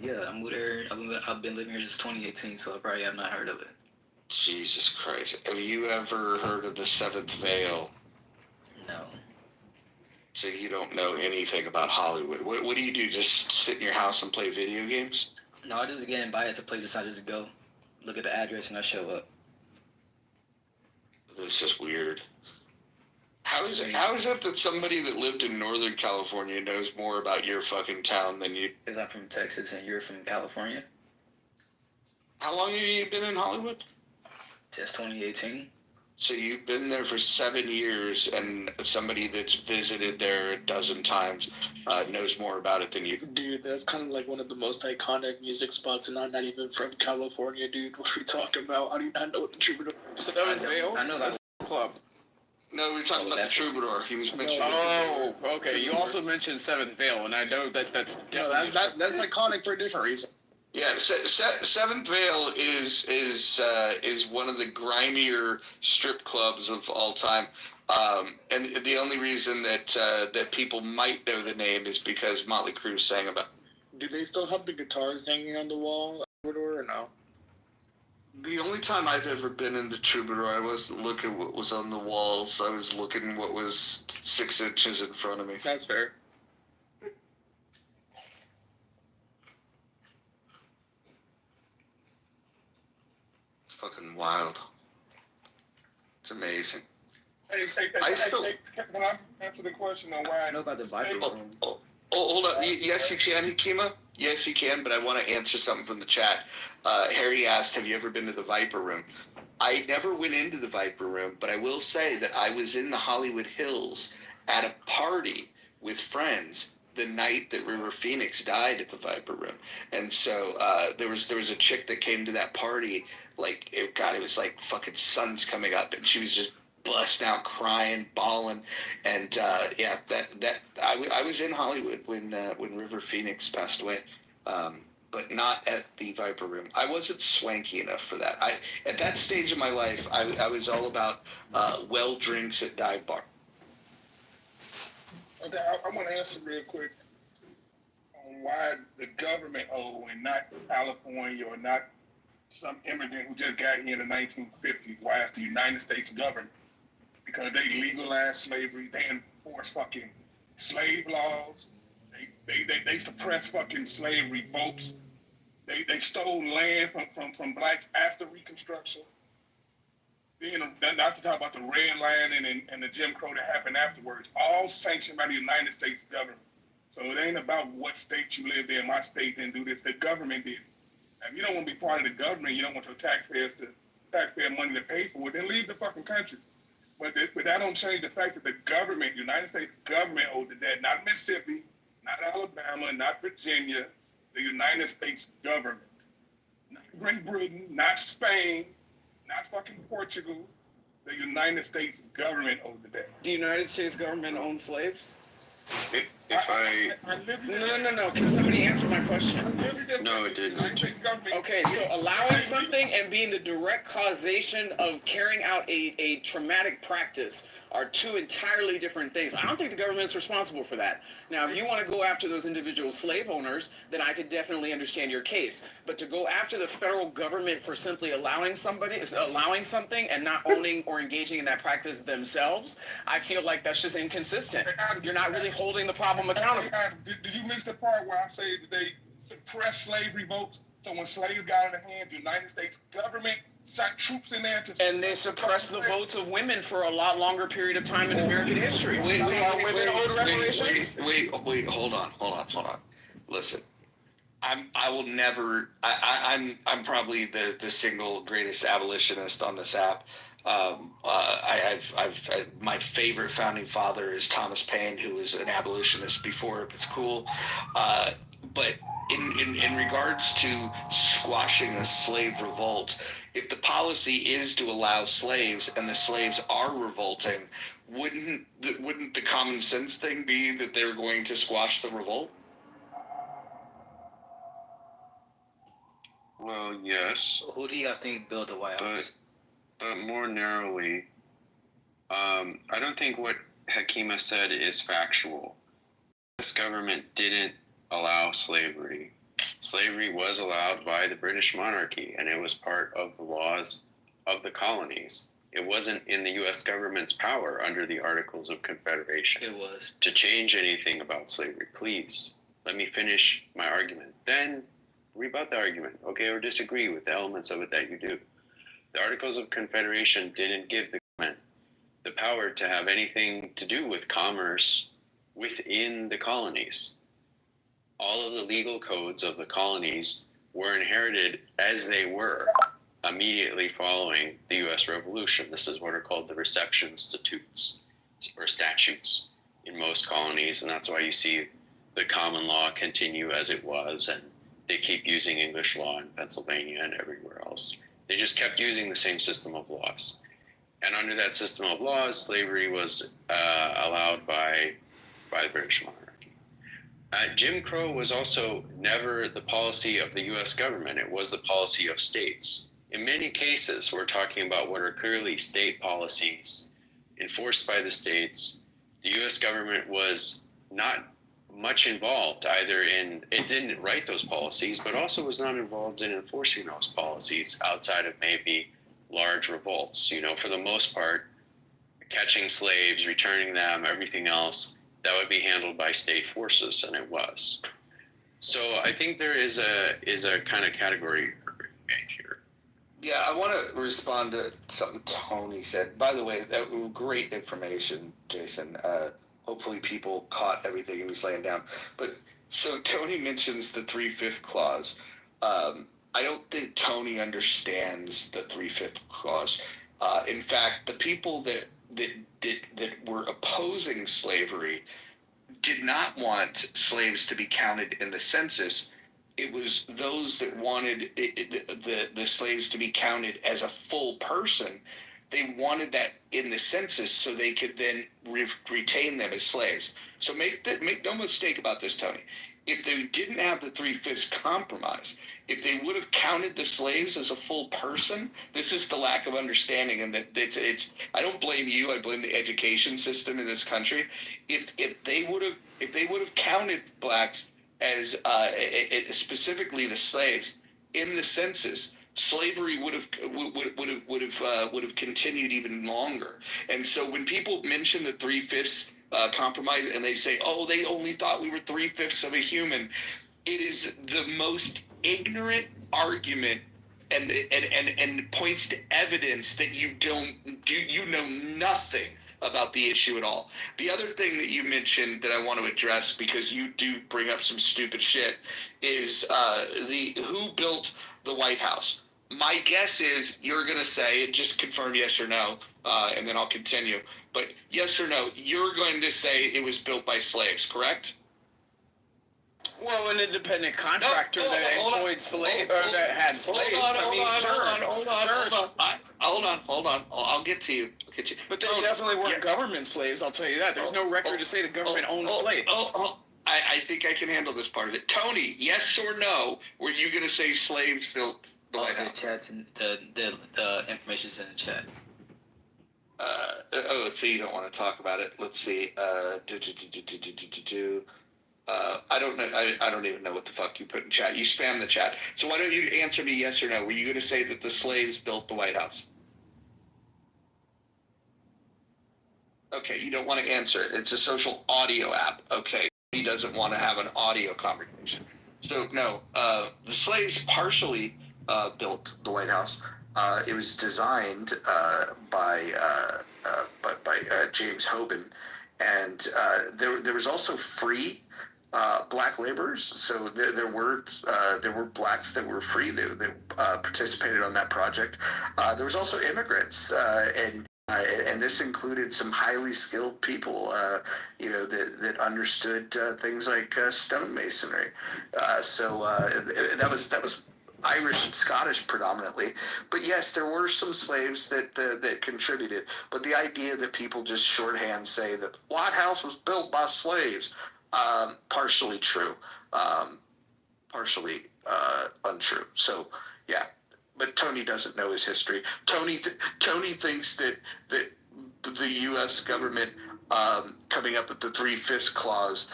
Yeah, I'm there. I've been living here since 2018, so I probably have not heard of it. Jesus Christ. Have you ever heard of the Seventh Veil? No. So you don't know anything about Hollywood. What do you do? Just sit in your house and play video games? No, I just get invited to places. I just go, look at the address, and I show up. This is weird. How is it that somebody that lived in Northern California knows more about your fucking town than you? Because I'm from Texas and you're from California. How long have you been in Hollywood? Since 2018. So you've been there for 7 years, and somebody that's visited there a dozen times knows more about it than you. Dude, that's kind of like one of the most iconic music spots, and I'm not even from California, dude. What are we talking about? I do not know what the Troubadour is. Seventh Veil? I know that's club. No, we were talking about the Troubadour. He was mentioning. Oh, okay. You also mentioned Seventh Veil, and I know that's that's iconic for a different reason. Yeah, Seventh Veil is one of the grimier strip clubs of all time, and the only reason that people might know the name is because Motley Crue sang about. Do they still have the guitars hanging on the wall, or no? The only time I've ever been in the Troubadour, I wasn't looking what was on the walls. I was looking what was 6 inches in front of me. That's fair. It's fucking wild. It's amazing. Hey, can I answer the question on why? I know about the Viper room. Oh, hold on. Yes, you can, Hikima. Yes, you can, but I want to answer something from the chat. Harry asked, have you ever been to the Viper Room? I never went into the Viper Room, but I will say that I was in the Hollywood Hills at a party with friends the night that River Phoenix died at the Viper Room, and so there was a chick that came to that party. Like, it was like fucking sun's coming up, and she was just busting out crying, bawling, and I was in Hollywood when River Phoenix passed away. But not at the Viper Room. I wasn't swanky enough for that. At that stage of my life, I was all about well drinks at dive bar. Okay, I want to answer real quick on why the government and not California or not some immigrant who just got here in the 1950s. Why it's the United States government? Because they legalized slavery. They enforce fucking slave laws. They suppress fucking slave revolts. They stole land from blacks after Reconstruction. Then, not to talk about the redlining and the Jim Crow that happened afterwards, all sanctioned by the United States government. So it ain't about what state you live in. My state didn't do this. The government did. If you don't want to be part of the government, you don't want your taxpayer money to pay for it, then leave the fucking country. But that don't change the fact that the government, United States government, owed the debt. Not Mississippi, not Alabama, not Virginia. The United States government. Not Great Britain, not Spain, not fucking Portugal. The United States government owed the debt. The United States government owned slaves? No. Can somebody answer my question? No, it didn't. Okay, so allowing something and being the direct causation of carrying out a traumatic practice are two entirely different things. I don't think the government's responsible for that. Now, if you want to go after those individual slave owners, then I could definitely understand your case. But to go after the federal government for simply allowing something and not owning or engaging in that practice themselves, I feel like that's just inconsistent. You're not really holding the problem accountable. Did you miss the part where I say that they suppressed slave revolts? So when slaves got out of hand, the United States government sent troops in there to... And they suppressed the votes of women for a lot longer period of time in American history. Wait, hold on. Listen, I will never. I'm probably the single greatest abolitionist on this app. My favorite founding father is Thomas Paine, who was an abolitionist before it was cool. But in regards to squashing a slave revolt, if the policy is to allow slaves and the slaves are revolting, wouldn't the common sense thing be that they're going to squash the revolt? Well, yes. Who do you think built the White House? But more narrowly, I don't think what Hakima said is factual. The U.S. government didn't allow slavery. Slavery was allowed by the British monarchy, and it was part of the laws of the colonies. It wasn't in the U.S. government's power under the Articles of Confederation. It was. To change anything about slavery. Please, let me finish my argument. Then rebut the argument, okay, or disagree with the elements of it that you do. The Articles of Confederation didn't give the government the power to have anything to do with commerce within the colonies. All of the legal codes of the colonies were inherited as they were immediately following the U.S. Revolution. This is what are called the Reception Statutes or statutes in most colonies, and that's why you see the common law continue as it was, and they keep using English law in Pennsylvania and everywhere else. They just kept using the same system of laws. And under that system of laws, slavery was allowed by the British monarchy. Jim Crow was also never the policy of the U.S. government. It was the policy of states. In many cases, we're talking about what are clearly state policies enforced by the states. The U.S. government was not much involved either in, it didn't write those policies, but also was not involved in enforcing those policies outside of maybe large revolts. You know, for the most part, catching slaves, returning them, everything else, that would be handled by state forces, and it was. So I think there is a kind of category made here. Yeah, I want to respond to something Tony said. By the way, that was great information, Jason. Hopefully people caught everything he was laying down. But so Tony mentions the 3/5 clause. I don't think Tony understands the 3/5 clause. In fact, the people that were opposing slavery did not want slaves to be counted in the census. It was those that wanted the slaves to be counted as a full person. They wanted that in the census so they could then retain them as slaves. So make no mistake about this, Tony. If they didn't have the 3/5 compromise, if they would have counted the slaves as a full person, this is the lack of understanding, and that it's. I don't blame you. I blame the education system in this country. If they would have counted blacks as specifically the slaves in the census, slavery would have continued even longer. And so when people mention the 3/5 compromise and they say, "Oh, they only thought we were 3/5 of a human," it is the most ignorant argument, and points to evidence that you know nothing about the issue at all. The other thing that you mentioned that I want to address, because you do bring up some stupid shit, is who built the White House. My guess is you're going to say, and just confirm yes or no, and then I'll continue. But yes or no, you're going to say it was built by slaves, correct? Well, an independent contractor that employed slaves, or that had slaves. Hold on. I'll get to you. But they definitely weren't government slaves, I'll tell you that. There's no record to say the government owned slaves. I think I can handle this part of it. Tony, yes or no, were you going to say slaves built the White House? The chat's in, the information's in the chat. So you don't want to talk about it. Let's see. I don't know. I don't even know what the fuck you put in chat. You spam the chat. So why don't you answer me yes or no? Were you going to say that the slaves built the White House? Okay, you don't want to answer. It's a social audio app. Okay, he doesn't want to have an audio conversation. So no, the slaves partially built the White House. It was designed by James Hoban, and there was also free black laborers. So there were blacks that were free that participated on that project. There was also immigrants, and this included some highly skilled people, that understood things like stonemasonry. So that was Irish and Scottish predominantly, but yes, there were some slaves that contributed. But the idea that people just shorthand say that White House was built by slaves, partially true, partially untrue. So yeah, but Tony doesn't know his history. Tony thinks that the U.S. government coming up with the 3/5 clause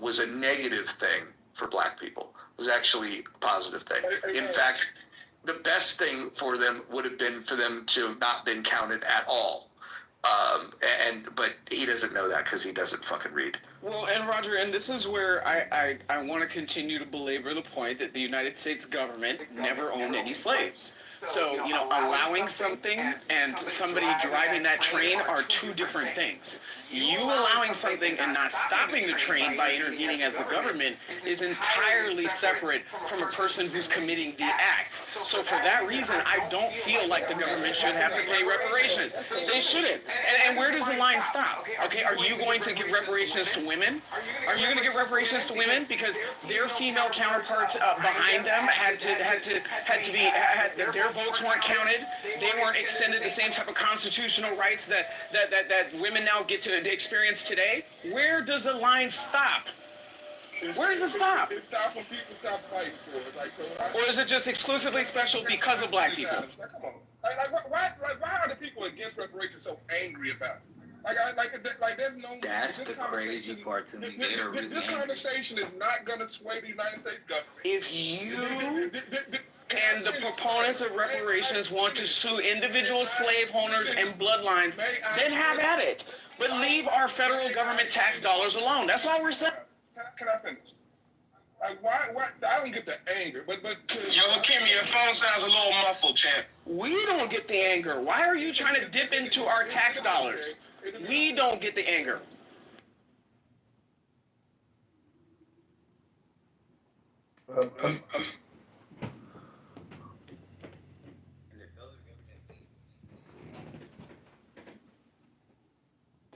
was a negative thing for black people. Was actually a positive thing. In fact, the best thing for them would have been for them to have not been counted at all. But he doesn't know that because he doesn't fucking read. Well, and Roger, and this is where I want to continue to belabor the point that the United States government never owned any slaves. So, allowing something and somebody driving that train are two different things. You allowing something and not stopping the train by intervening as the government is entirely separate from a person who's committing the act. So for that reason, I don't feel like the government should have to pay reparations. They shouldn't. And where does the line stop? Okay, are you going to give reparations to women? Are you going to give reparations to women because their female counterparts behind them had to be their votes weren't counted? They weren't extended the same type of constitutional rights that women now get to experience today? Where does the line stop? Where does it stop? It stops when people stop fighting for it. Or is it just exclusively special because of black people? Come on. Why are the people against reparations so angry about it? There's no. That's the crazy part to me. They're really this conversation is not going to sway the United States government. If you and the proponents of reparations want to sue individual slave owners and bloodlines, then have at it. But leave our federal government tax dollars alone. That's all we're saying. Can I finish? Why? I don't get the anger, but. Yo, Kimmy, your phone sounds a little muffled, champ. We don't get the anger. Why are you trying to dip into our tax dollars? We don't get the anger.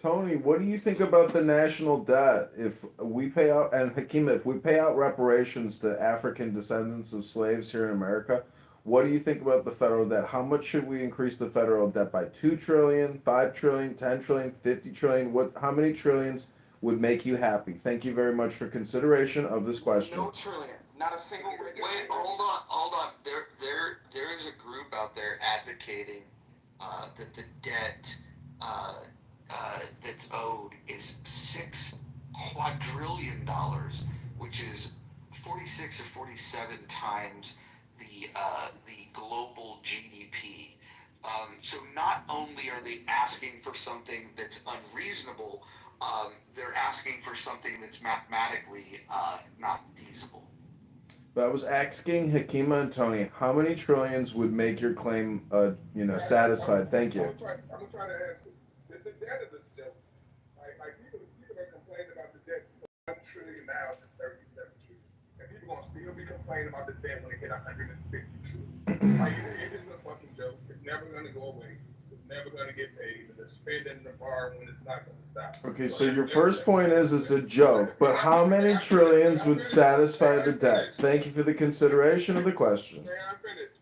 Tony, what do you think about the national debt? If we pay out, and Hakeem, if we pay out reparations to African descendants of slaves here in America, what do you think about the federal debt? How much should we increase the federal debt by? 2 trillion, 5 trillion, 10 trillion, 50 trillion? How many trillions would make you happy? Thank you very much for consideration of this question. No trillion, not a single. Wait, hold on. There is a group out there advocating that the debt that's owed is $6 quadrillion, which is 46 or 47 times the global GDP. So not only are they asking for something that's unreasonable, they're asking for something that's mathematically not feasible. But I was asking Hakima and Tony, how many trillions would make your claim, satisfied? Thank you. I'm gonna try to answer. The debt is a joke. Like people are complaining about the debt $1 trillion now to 37 trillion, and people gonna still be complaining about the debt when it hit 150 trillion. Like it is a fucking joke. It's never gonna go away. It's never gonna get paid. The spending, the borrowing is not gonna stop. Okay, so your first point is it's a joke, but how many trillions would satisfy the debt? Thank you for the consideration of the question. May I finish?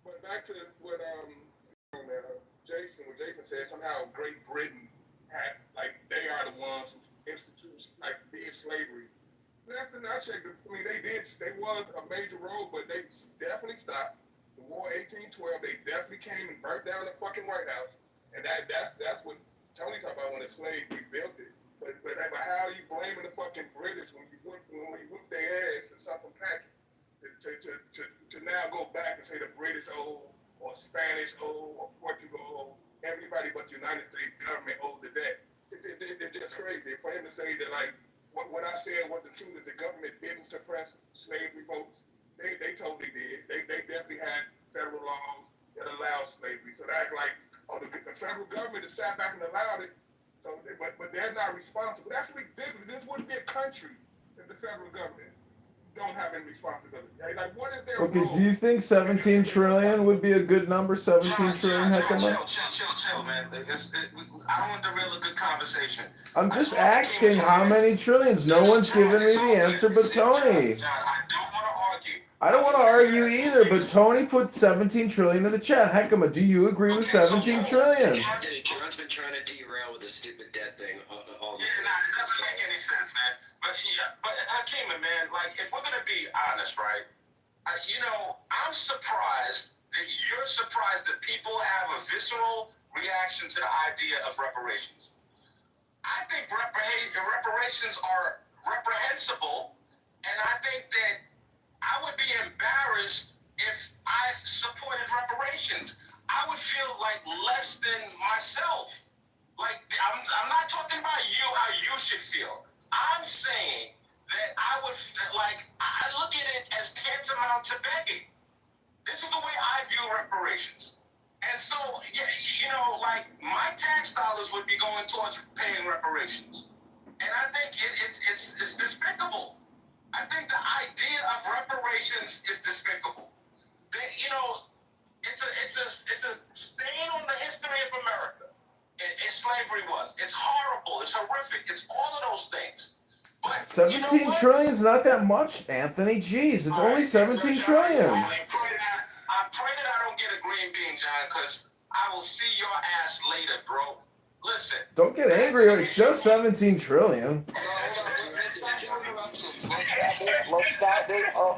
But back to what Jason said, somehow Great Britain had, like, they are the ones who instituted, like, did slavery. That's the not check. I mean, they was a major role, but they definitely stopped. The War 1812, they definitely came and burnt down the fucking White House. And that's what Tony talked about when the slaves rebuilt it. But how are you blaming the fucking British when you whip their ass in something packet? To now go back and say the British owe, or Spanish owe, or Portugal owe, everybody but the United States government owed the debt. It's just crazy. For him to say that, like, what I said wasn't true, that the government didn't suppress slavery votes, they totally did. They definitely had federal laws that allowed slavery. So that, like, the federal government has sat back and allowed it, so but they're not responsible. That's ridiculous. This wouldn't be a country if the federal government don't have any responsibility. Like, what is their role? Do you think 17 trillion would be a good number? 17 trillion, Hekima? Chill, man. I want to derail a good conversation. I'm just asking how many trillions. No one's giving me the answer but Tony. John, I don't want to argue. I don't want to argue either, but Tony put 17 trillion in the chat. Hekima, do you agree with 17 trillion? John's been trying to derail with the stupid debt thing all it doesn't make any sense, man. But Hakima, man, like, if we're gonna be honest, right? I'm surprised that you're surprised that people have a visceral reaction to the idea of reparations. I think reparations are reprehensible, and I think that I would be embarrassed if I supported reparations. I would feel like less than myself. Like, I'm not talking about you, how you should feel. I'm saying that I look at it as tantamount to begging. This is the way I view reparations. And so, like, my tax dollars would be going towards paying reparations. And I think it's despicable. I think the idea of reparations is despicable. It's a stain on the history of America. Slavery was. It's horrible. It's horrific. It's all of those things. But 17 trillion is not that much, Anthony. Jeez, it's only 17 trillion. I pray that I don't get a green bean, John, because I will see your ass later, bro. Listen. Don't get angry. It's just 17 trillion.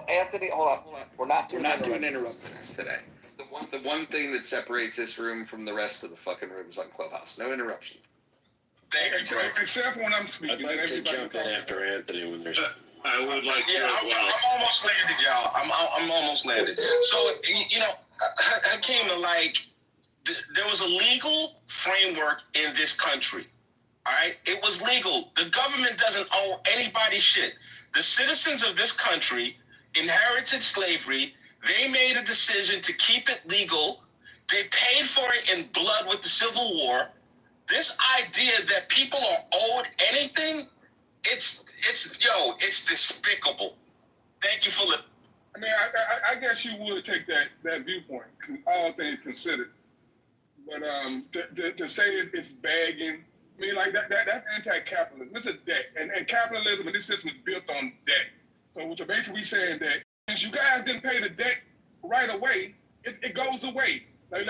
Anthony, hold on. We're not doing interruptions today. The one thing that separates this room from the rest of the fucking rooms on Clubhouse. No interruption. Except when I'm speaking. I'd like to jump in after Anthony when there's. I would like to as well. I'm almost landed, y'all. I'm almost landed. So, Hakeem, like, there was a legal framework in this country. All right? It was legal. The government doesn't owe anybody shit. The citizens of this country inherited slavery. They made a decision to keep it legal. They paid for it in blood with the Civil War. This idea that people are owed anything, it's despicable. Thank you for listening. I mean, I guess you would take that viewpoint, all things considered. But to say that it's begging, I mean, like that's anti-capitalism. It's a debt, and capitalism and this system is built on debt. So what you're basically saying that since you guys didn't pay the debt right away, it goes away. Like,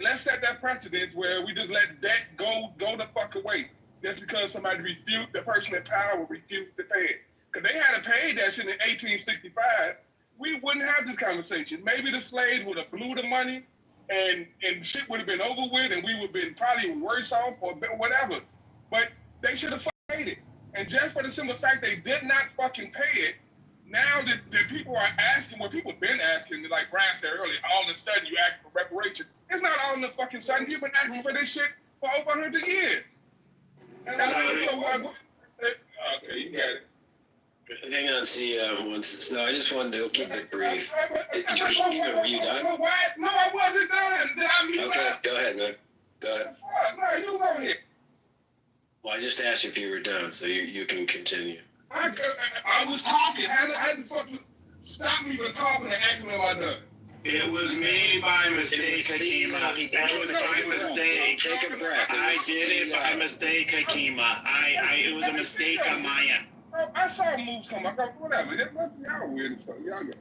let's set that precedent where we just let debt go the fuck away just because somebody refused, the person in power refused to pay it. Because they had to pay that shit in 1865, we wouldn't have this conversation. Maybe the slaves would have blew the money and shit would have been over with and we would have been probably worse off or whatever. But they should have paid it. And just for the simple fact they did not fucking pay it, now that people are asking, well, people have been asking, like Brian said earlier, all of a sudden you ask for reparations. It's not all of a fucking sudden. You've been asking for this shit for over 100 years. And okay, you got it. Hang on, CEO. No, I just wanted to keep it brief. Were you done? No, I wasn't done. Did I mute Okay, up? go ahead, man. Go ahead. No, you go ahead. Well, I just asked you if you were done, so you can continue. I was talking. How the fuck you stop me from talking and ask me am I done? It was me by mistake, Hakima. It was by mistake. Take a breath. I did it by mistake, Hakima. It was a mistake on my end. I saw moves come up. Whatever. Y'all weird and stuff. Y'all go.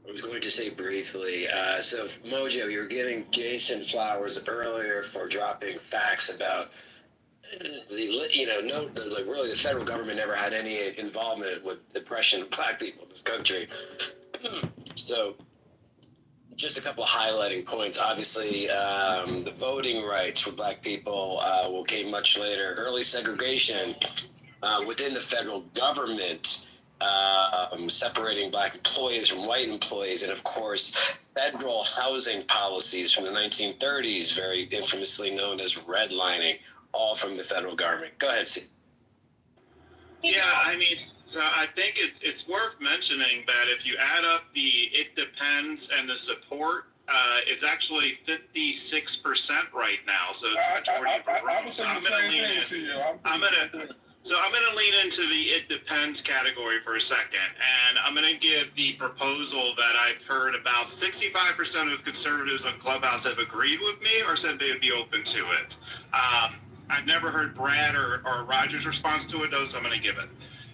I was going to say briefly, so Mojo, you were giving Jason flowers earlier for dropping facts about really the federal government never had any involvement with the oppression of black people in this country. So just a couple of highlighting points. Obviously, the voting rights for black people came much later. Early segregation within the federal government, separating black employees from white employees, and of course, federal housing policies from the 1930s, very infamously known as redlining, all from the federal government. Go ahead, Steve. Yeah, I mean, so I think it's worth mentioning that if you add up the it depends and the support, it's actually 56% right now. So it's a majority of the room. So I'm gonna lean into the it depends category for a second, and I'm gonna give the proposal that I've heard about 65% of conservatives on Clubhouse have agreed with me or said they would be open to it. I've never heard Brad or Roger's response to it, though, so I'm going to give it.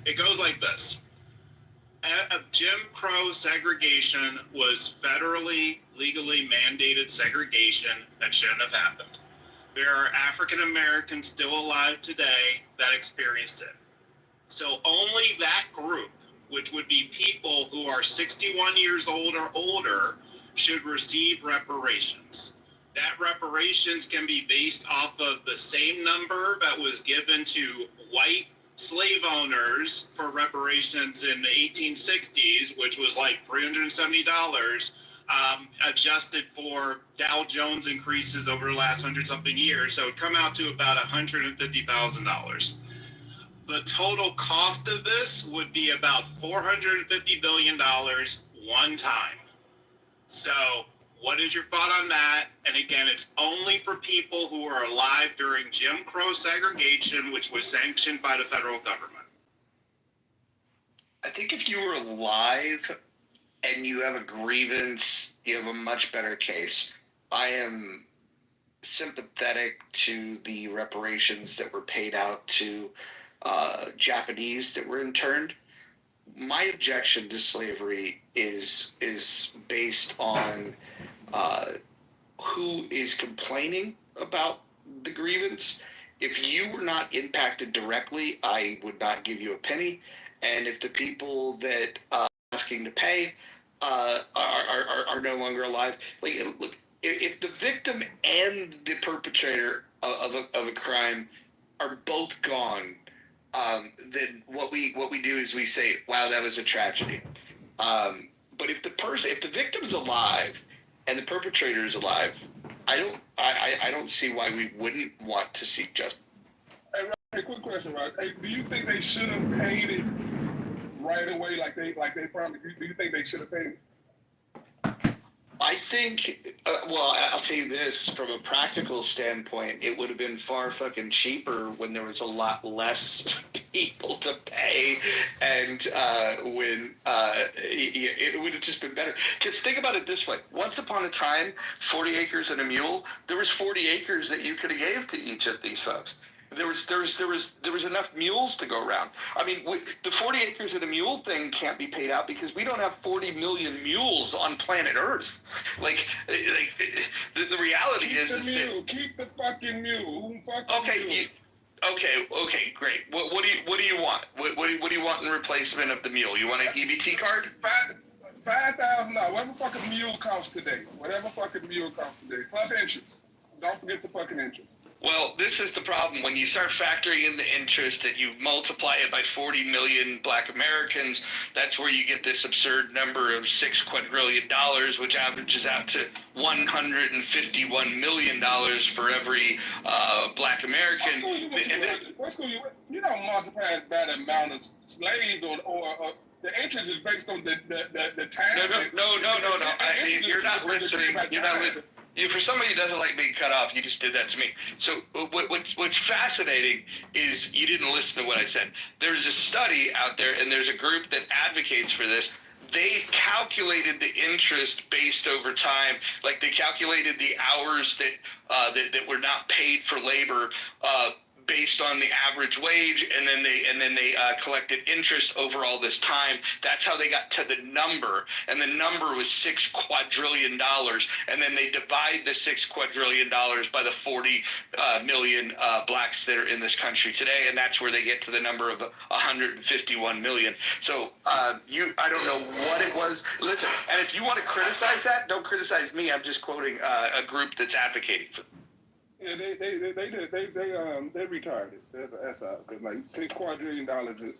It goes like this. Jim Crow segregation was federally, legally mandated segregation that shouldn't have happened. There are African Americans still alive today that experienced it. So only that group, which would be people who are 61 years old or older, should receive reparations. That reparations can be based off of the same number that was given to white slave owners for reparations in the 1860s, which was like $370, adjusted for Dow Jones increases over the last 100-something years. So it would come out to about $150,000. The total cost of this would be about $450 billion one time. So what is your thought on that? And again, it's only for people who are alive during Jim Crow segregation, which was sanctioned by the federal government. I think if you were alive and you have a grievance, you have a much better case. I am sympathetic to the reparations that were paid out to Japanese that were interned. My objection to slavery is based on who is complaining about the grievance. If you were not impacted directly, I would not give you a penny. And if the people that are asking to pay are no longer alive, like, look, if the victim and the perpetrator of a crime are both gone, then what we do is we say, wow, that was a tragedy. But if the victim's alive and the perpetrator is alive, I don't see why we wouldn't want to seek justice. Hey, quick question, Rod. Hey, do you think they should have paid it right away, like they promised? Do you think they should have paid it? I think, I'll tell you this, from a practical standpoint, it would have been far fucking cheaper when there was a lot less people to pay, and when it would have just been better. Because think about it this way: once upon a time, 40 acres and a mule, there was 40 acres that you could have gave to each of these folks. There was enough mules to go around. I mean, the 40 acres and a mule thing can't be paid out because we don't have 40 million mules on planet Earth. Like the reality Keep is the is mule. this. Keep the fucking mule. Who fucking Okay, mule? okay, great. What do you want? What do you want in replacement of the mule? You want an EBT card? $5,000. Whatever fucking mule costs today. Whatever fucking mule costs today. Plus interest. Don't forget the fucking interest. Well, this is the problem. When you start factoring in the interest and you multiply it by 40 million black Americans, that's where you get this absurd number of $6 quadrillion, which averages out to $151 million for every black American. What school you went? You don't multiply by the amount of slaves or the interest is based on the time. No. You're not listening. You're not listening. For somebody who doesn't like being cut off, you just did that to me. So what's fascinating is you didn't listen to what I said. There's a study out there, and there's a group that advocates for this. They calculated the interest based over time, like they calculated the hours that were not paid for labor based on the average wage, and then they collected interest over all this time. That's how they got to the number, and the number was $6 quadrillion. And then they divide the $6 quadrillion by the 40 million blacks that are in this country today, and that's where they get to the number of 151 million. So I don't know what it was. Listen, and if you want to criticize that, don't criticize me. I'm just quoting a group that's advocating for. Yeah, they retarded. That's because like $6 quadrillion,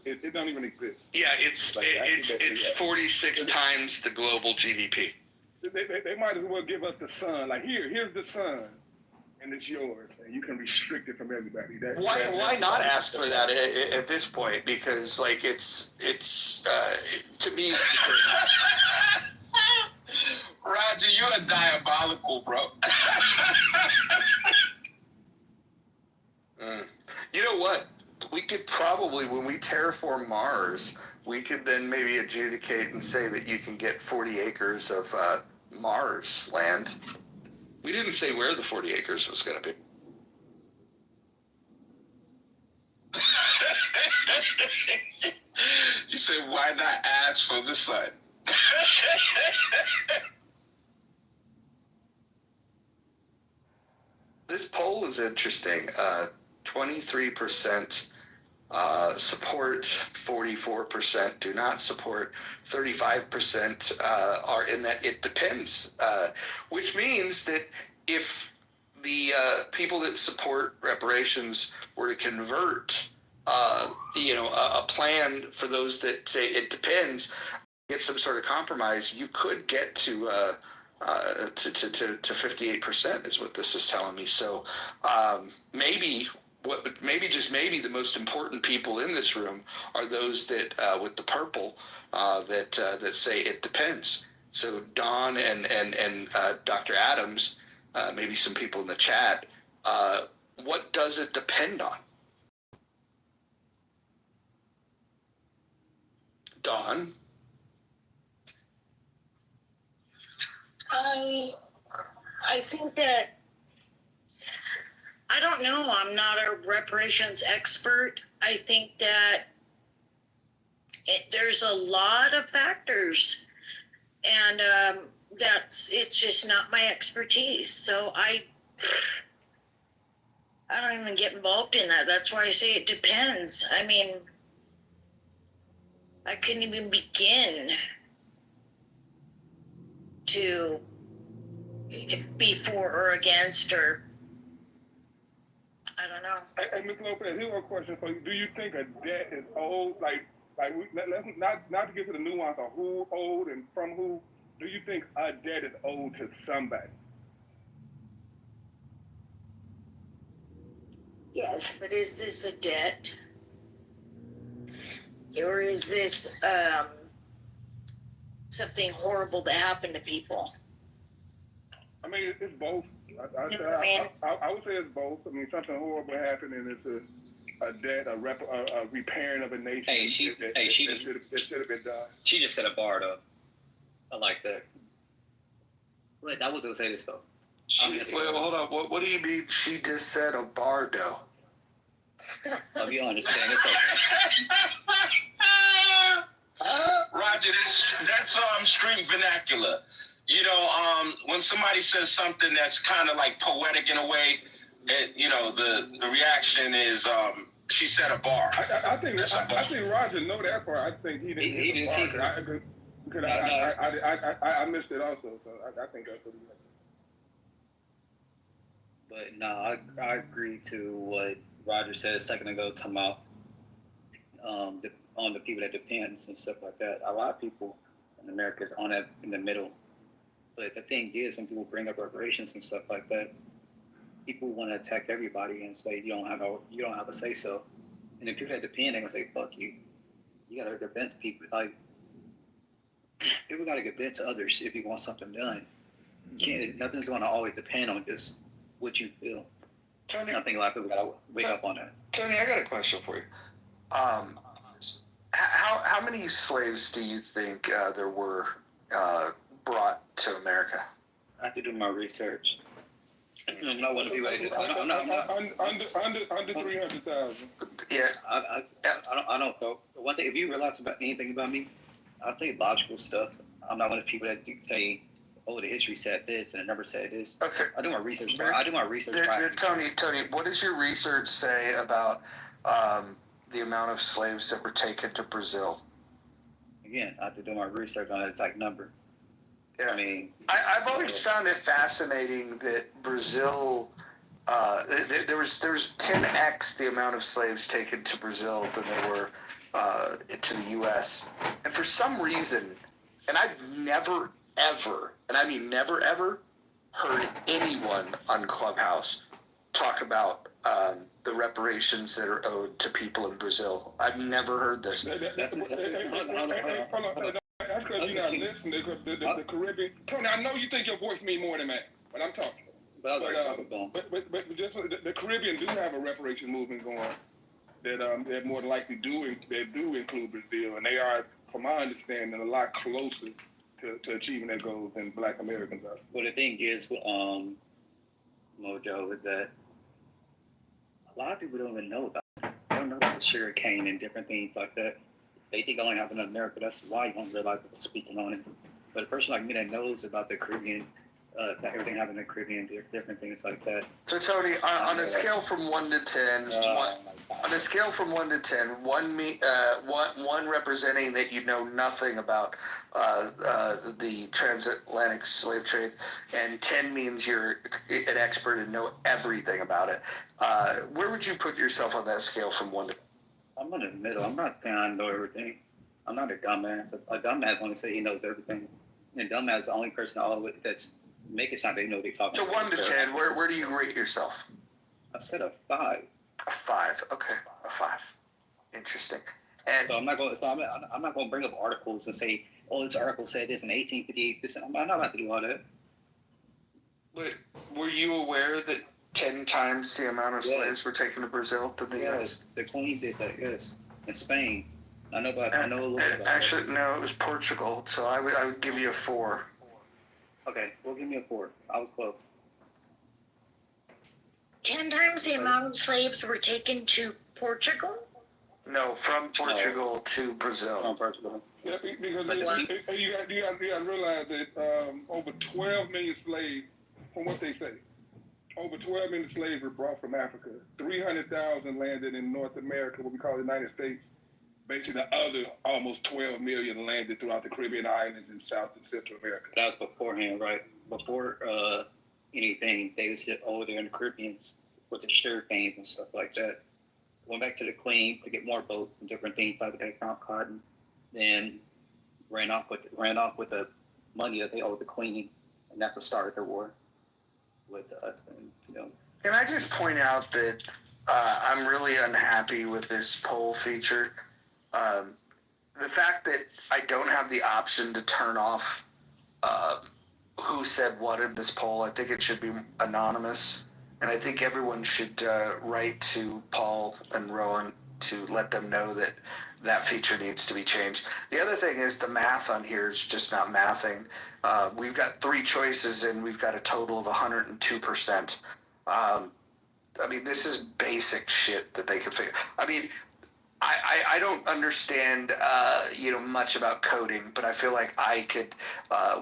it don't even exist. Yeah, it's 46 times the global GDP. They might as well give us the sun. Like here's the sun, and it's yours, and you can restrict it from everybody. Why not ask for that at this point? Because like it's to me. Roger, you're diabolical, bro. You know what? We could probably, when we terraform Mars, we could then maybe adjudicate and say that you can get 40 acres of Mars land. We didn't say where the 40 acres was going to be. You said, why not ask for the sun? This poll is interesting. 23% support, 44% do not support, 35% are in that it depends, which means that if the people that support reparations were to convert, a plan for those that say it depends, get some sort of compromise, you could get to 58% is what this is telling me. So maybe just maybe the most important people in this room are those that with the purple that say it depends. So Don and Dr. Adams, maybe some people in the chat, what does it depend on? Don? I think that, I don't know, I'm not a reparations expert. I think that there's a lot of factors, and it's just not my expertise. So I don't even get involved in that. That's why I say it depends. I mean, I couldn't even begin to if be for or against, or I don't know. Hey, Ms. Lopez, here's a question for you. Do you think a debt is owed? Let's not to get to the nuance of who owed and from who. Do you think a debt is owed to somebody? Yes, but is this a debt? Or is this something horrible that happened to people? I mean, it's both. I would say it's both. I mean, something horrible happened, and a debt, a repairing of a nation. Hey, that should have been done. She just set a bar though. I like that. Wait, I was gonna say this though. Wait, hold on. What do you mean? She just said a bardo. I'll be understand. It's okay. Roger, that's street vernacular. You know, when somebody says something that's kind of like poetic in a way, the reaction is she set a bar. I think Roger know that part. I think he didn't. Because I missed it also, so I think that's what he meant. But no, I agree to what Roger said a second ago, talking about on the people that depend and stuff like that. A lot of people in America is on that in the middle. But the thing is, when people bring up reparations and stuff like that, people want to attack everybody and say you don't have a say so. And the people that depend, they're gonna say fuck you. You gotta convince people. Like people gotta convince others if you want something done. You can't. Nothing's gonna always depend on just what you feel. Tony, I think a lot of people gotta wake up on that. Tony, I got a question for you. How many slaves do you think there were brought to America? I have to do my research. I'm not one of you. Under 300,000. Yeah. I don't know. One thing, if you realize about anything about me, I'll say logical stuff. I'm not one of the people that say, "Oh, the history said this and the number said this." Okay. I do my research. Tony, what does your research say about the amount of slaves that were taken to Brazil? Again, I have to do my research on that exact number. Yeah. I mean, I've always found it fascinating that Brazil, there was 10x the amount of slaves taken to Brazil than there were to the U.S. And for some reason, and I've never, ever, and I mean never, ever, heard anyone on Clubhouse talk about the reparations that are owed to people in Brazil. I've never heard this. That's because you're not listening. The Caribbean. Tony, I know you think your voice means more than that, but I'm talking. But just the Caribbean do have a reparation movement going that more than likely do include Brazil, and they are, from my understanding, a lot closer to achieving their goals than Black Americans are. Well, the thing is, Mojo, is that a lot of people don't even know about it. They don't know about the sugar cane and different things like that. They think it only happened in America. That's why you don't realize people speaking on it. But a person like me that knows about the Caribbean, that everything happened in the Caribbean, different things like that. So Tony, on a scale from 1 to 10, on a scale from 1 to 10, one representing that you know nothing about the transatlantic slave trade, and 10 means you're an expert and know everything about it. Where would you put yourself on that scale from 1 to 10? I'm in the middle. I'm not saying I know everything. I'm not a dumbass. A dumbass only say he knows everything. And dumbass is the only person that's making sound they know they talking about. So 1 to 10, where do you rate yourself? I said a 5. A 5. Okay, a 5. Interesting. And so I'm not going to bring up articles and say, "Oh, this article said this in 1858." This I'm not about to do all that. But were you aware that 10 times the amount of slaves were taken to Brazil than the U.S.? The Queen did that, yes. In Spain. I know a little bit about Actually, no, it was Portugal, so I would give you a 4. Okay, well, give me a 4. I was close. 10 times the amount of slaves were taken to Portugal? No, from Portugal to Brazil. From Portugal. Yeah, because you got to realize that over 12 million slaves, from what they say, over 12 million slaves were brought from Africa. 300,000 landed in North America, what we call the United States. Basically, the other almost 12 million landed throughout the Caribbean islands in South and Central America. That was beforehand, right? Before anything, they was just over there in the Caribbean with the sugar canes and stuff like that. Went back to the Queen to get more boats and different things like that, found cotton. Then ran off with the money that they owed the Queen, and that's what started the war with us. And, Can I just point out that I'm really unhappy with this poll feature? The fact that I don't have the option to turn off who said what in this poll, I think it should be anonymous. And I think everyone should write to Paul and Rowan to let them know that that feature needs to be changed. The other thing is the math on here is just not mathing. We've got 3 choices and we've got a total of 102%. I mean, this is basic shit that they can figure. I mean, I don't understand, much about coding, but I feel like I could,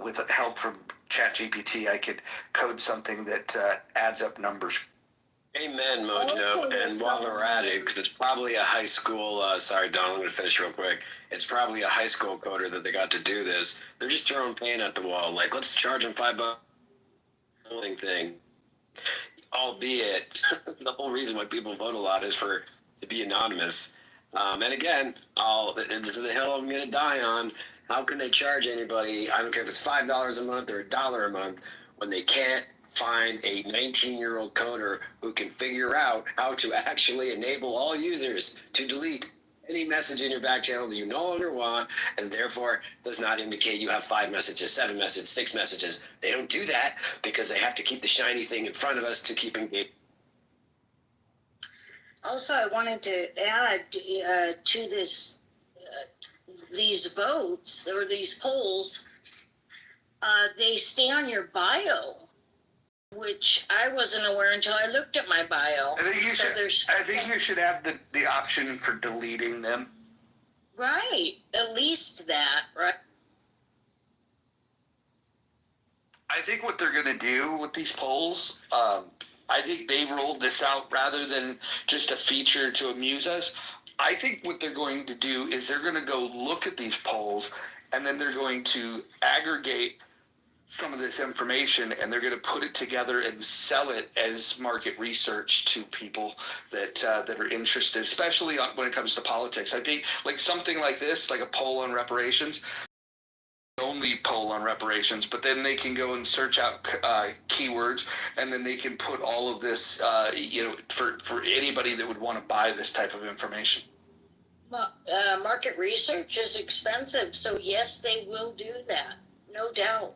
with help from ChatGPT, I could code something that adds up numbers. Amen, Mojo. And while we're at it, because it's probably a high school, sorry, Don, I'm going to finish real quick. It's probably a high school coder that they got to do this. They're just throwing paint at the wall. Like, let's charge them $5 thing. Albeit, the whole reason why people vote a lot is to be anonymous. And again, this is the hill I'm going to die on. How can they charge anybody, I don't care if it's $5 a month or $1 a month, when they can't find a 19-year-old coder who can figure out how to actually enable all users to delete any message in your back channel that you no longer want, and therefore does not indicate you have 5 messages, 7 messages, 6 messages. They don't do that because they have to keep the shiny thing in front of us to keep engaged. Also, I wanted to add to this, these votes or these polls, they stay on your bio, which I wasn't aware until I looked at my bio. I think you should have the option for deleting them. Right, at least that, right? I think what they're going to do with these polls, I think they rolled this out rather than just a feature to amuse us. I think what they're going to do is they're going to go look at these polls, and then they're going to aggregate some of this information, and they're going to put it together and sell it as market research to people that are interested, especially when it comes to politics. I think like something like this, like a poll on reparations, only poll on reparations, but then they can go and search out keywords, and then they can put all of this, for anybody that would want to buy this type of information. Well, market research is expensive, so yes, they will do that, no doubt.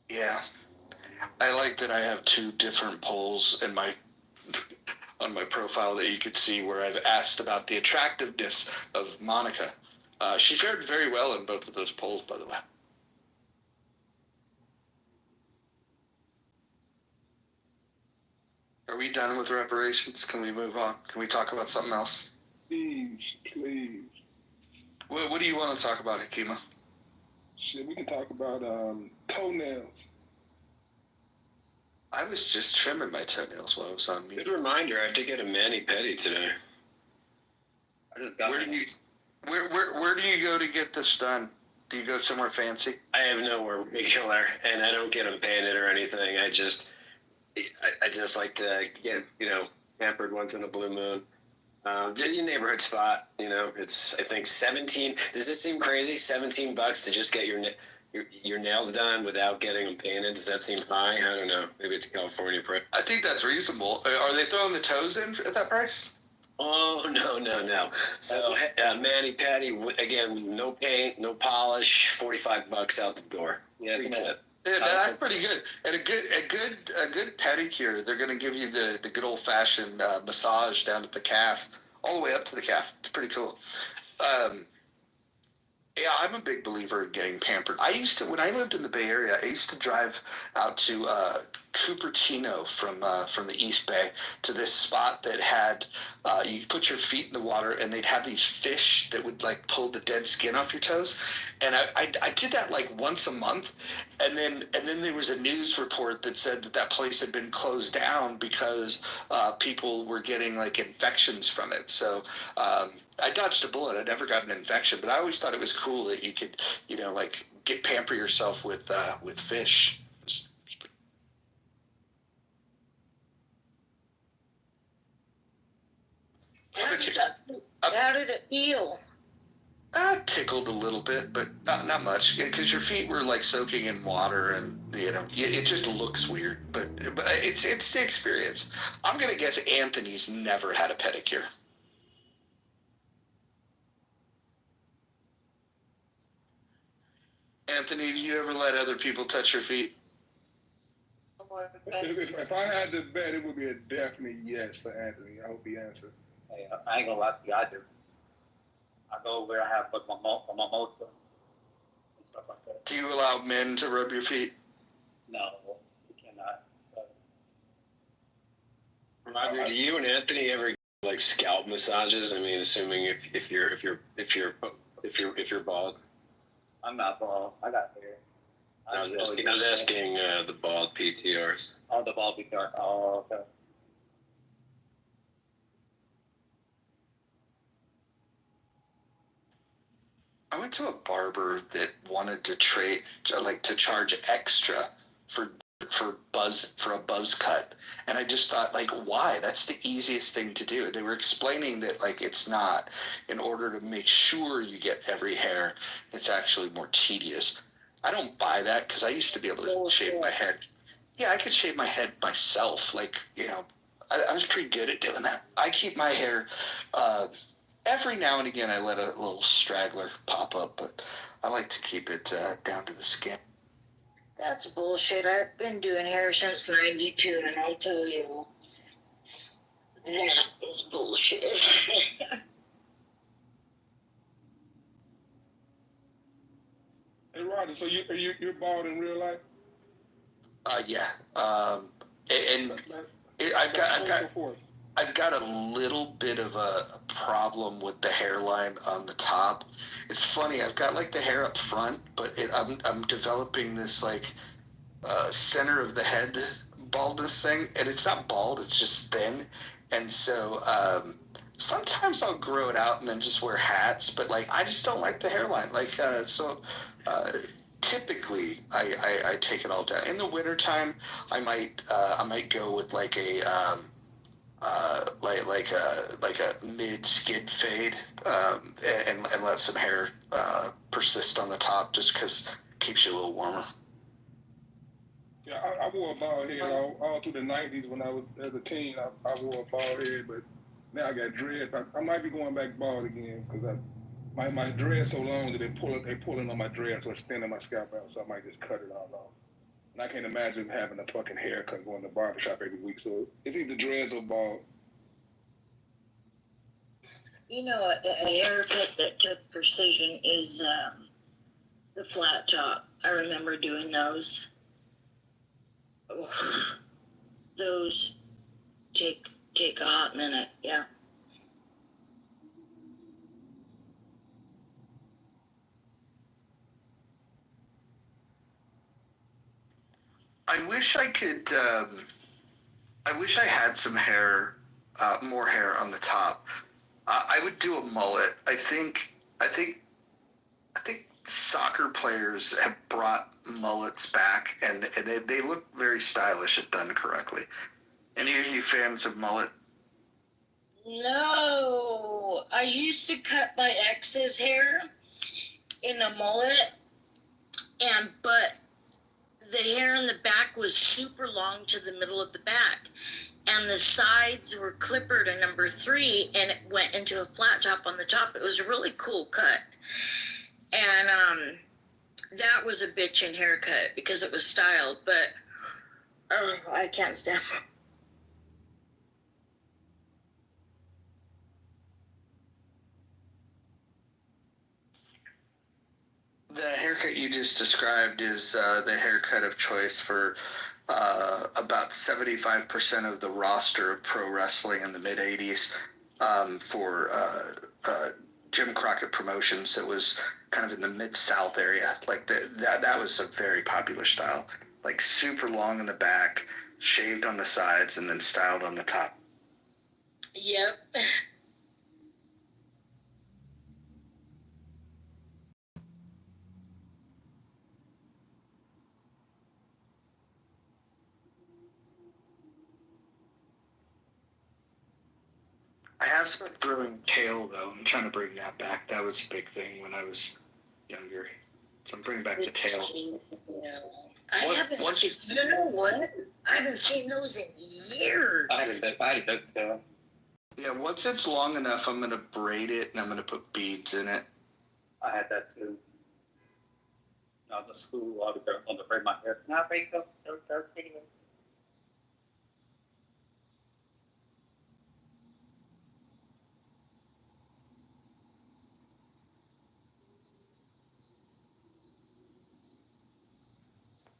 Yeah, I like that I have 2 different polls in on my profile that you could see where I've asked about the attractiveness of Monica. She fared very well in both of those polls, by the way. Are we done with reparations? Can we move on? Can we talk about something else? Please. What do you want to talk about, Hakima? Shit, we can talk about toenails. I was just trimming my toenails while I was on mute. Good reminder, I have to get a mani-pedi today. I just got Where do you go to get this done? Do you go somewhere fancy? I have nowhere regular, and I don't get them painted or anything. I just like to get, pampered once in a blue moon. Just your neighborhood spot, it's, I think 17, does this seem crazy? $17 to just get your nails done without getting them painted? Does that seem high? I don't know. Maybe it's a California price. I think that's reasonable. Are they throwing the toes in at that price? Oh, no. So, mani-pedi, again, no paint, no polish, $45 out the door. Yeah, Yeah, that's pretty good. And a good pedicure, they're going to give you the good old fashioned massage down at the calf, all the way up to the calf. It's pretty cool. Yeah, I'm a big believer in getting pampered. When I lived in the Bay Area, I used to drive out to Cupertino from the East Bay to this spot that had, you put your feet in the water and they'd have these fish that would like pull the dead skin off your toes. And I did that like once a month. And then there was a news report that said that place had been closed down because people were getting like infections from it. So, I dodged a bullet. I never got an infection, but I always thought it was cool that you could, pamper yourself with fish. How did it feel? Tickled a little bit, but not much, because your feet were like soaking in water, and it just looks weird. But it's the experience. I'm gonna guess Anthony's never had a pedicure. Anthony, do you ever let other people touch your feet? If I had to bet, it would be a definite yes for Anthony. I hope he answered. Hey, I ain't gonna lie to you, I do. I go where I have but my motor and stuff like that. Do you allow men to rub your feet? No, you cannot. Roger, do you and Anthony ever like scalp massages? I mean, assuming if you're bald. I'm not bald. I got hair. I was asking the bald PTRs. Oh, the bald PTR. Oh, okay. I went to a barber that wanted to charge extra for a buzz cut, and I just thought, like, why? That's the easiest thing to do. They were explaining that, like, it's not. In order to make sure you get every hair, it's actually more tedious. I don't buy that, because I used to be able to shave my head. Yeah, I could shave my head myself. Like, I was pretty good at doing that. I keep my hair. Every now and again, I let a little straggler pop up, but I like to keep it down to the skin. That's bullshit. I've been doing hair since '92, and I'll tell you, that is bullshit. Hey, Roger, so you're bald in real life? Yeah. I've got a little bit of a problem with the hairline on the top. It's funny. I've got like the hair up front, but I'm developing this like center of the head baldness thing, and it's not bald. It's just thin, and so sometimes I'll grow it out and then just wear hats. But like I just don't like the hairline. Typically, I take it all down. In the wintertime, I might go with like a like a mid skid fade, and let some hair persist on the top, just because it keeps you a little warmer. Yeah, I wore a bald head all through the '90s when I was as a teen. I wore a bald head, but now I got dreads. I might be going back bald again because my dreads so long that they pulling on my dreads, so it's thinning my scalp out. So I might just cut it all off. And I can't imagine having a fucking haircut going to the barbershop every week. So it's either dreads or bald. You know, a haircut that took precision is the flat top. I remember doing those. Those take a hot minute, yeah. I wish I could. I wish I had some hair, more hair on the top. I would do a mullet. I think soccer players have brought mullets back, and they look very stylish if done correctly. Any of you fans of mullet? No, I used to cut my ex's hair in a mullet, but the hair in the back was super long to the middle of the back, and the sides were clippered a number 3, and it went into a flat top on the top. It was a really cool cut, and that was a bitchin' haircut because it was styled, but I can't stand it. The haircut you just described is the haircut of choice for about 75% of the roster of pro wrestling in the mid 80s for Jim Crockett Promotions. It was kind of in the Mid-South area. Like that was a very popular style. Like super long in the back, shaved on the sides, and then styled on the top. Yep. I Cats are growing tail though. I'm trying to bring that back. That was a big thing when I was younger. So I'm bringing back the tail. I haven't. You know what? I haven't seen those in years. I had a duck tail. Yeah, once it's long enough, I'm gonna braid it and I'm gonna put beads in it. I had that too. The school, I would braid my hair. Not break those videos.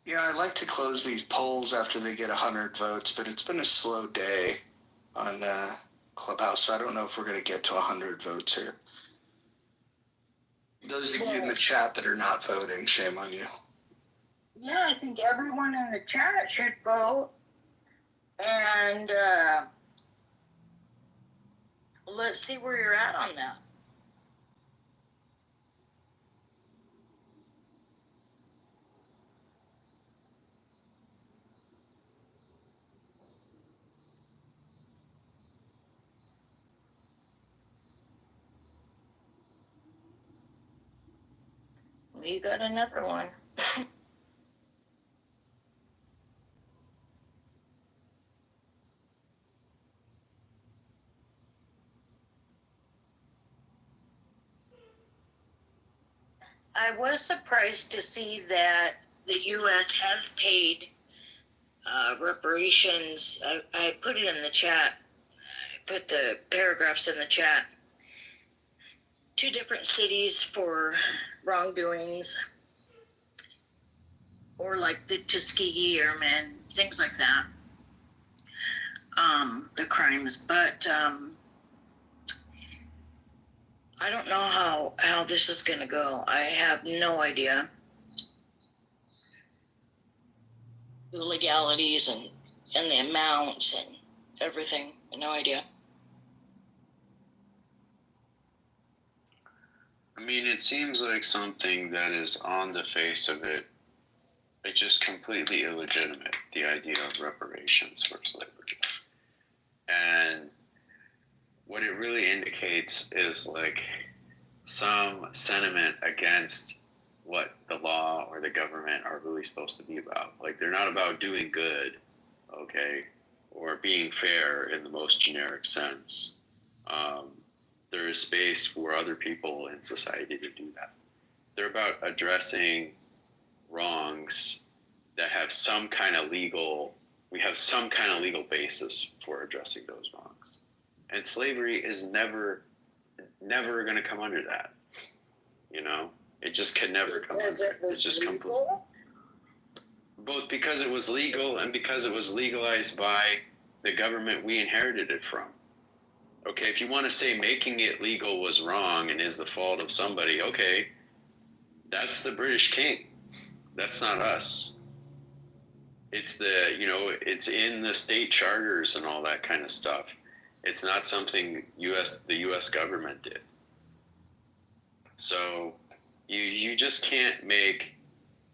Yeah, I like to close these polls after they get 100 votes, but it's been a slow day on Clubhouse, so I don't know if we're going to get to 100 votes here. Those of you in the chat that are not voting, shame on you. Yeah, I think everyone in the chat should vote. And let's see where you're at on that. We got another one. I was surprised to see that the U.S. has paid reparations. I put it in the chat. I put the paragraphs in the chat. 2 different cities for wrongdoings, or like the Tuskegee Airmen, things like that. The crimes, but I don't know how this is going to go. I have no idea. The legalities and the amounts and everything. No idea. I mean, it seems like something that is on the face of it, it's just completely illegitimate, the idea of reparations for slavery. And what it really indicates is like some sentiment against what the law or the government are really supposed to be about. Like, they're not about doing good, okay, or being fair in the most generic sense. There is space for other people in society to do that. They're about addressing wrongs that have some kind of legal, we have some kind of legal basis for addressing those wrongs. And slavery is never going to come under that. You know, it just can never come under it. It's just complete. Both because it was legal and because it was legalized by the government we inherited it from. Okay, if you want to say making it legal was wrong and is the fault of somebody, okay, that's the British king. That's not us. It's it's in the state charters and all that kind of stuff. It's not something the U.S. government did. So you just can't make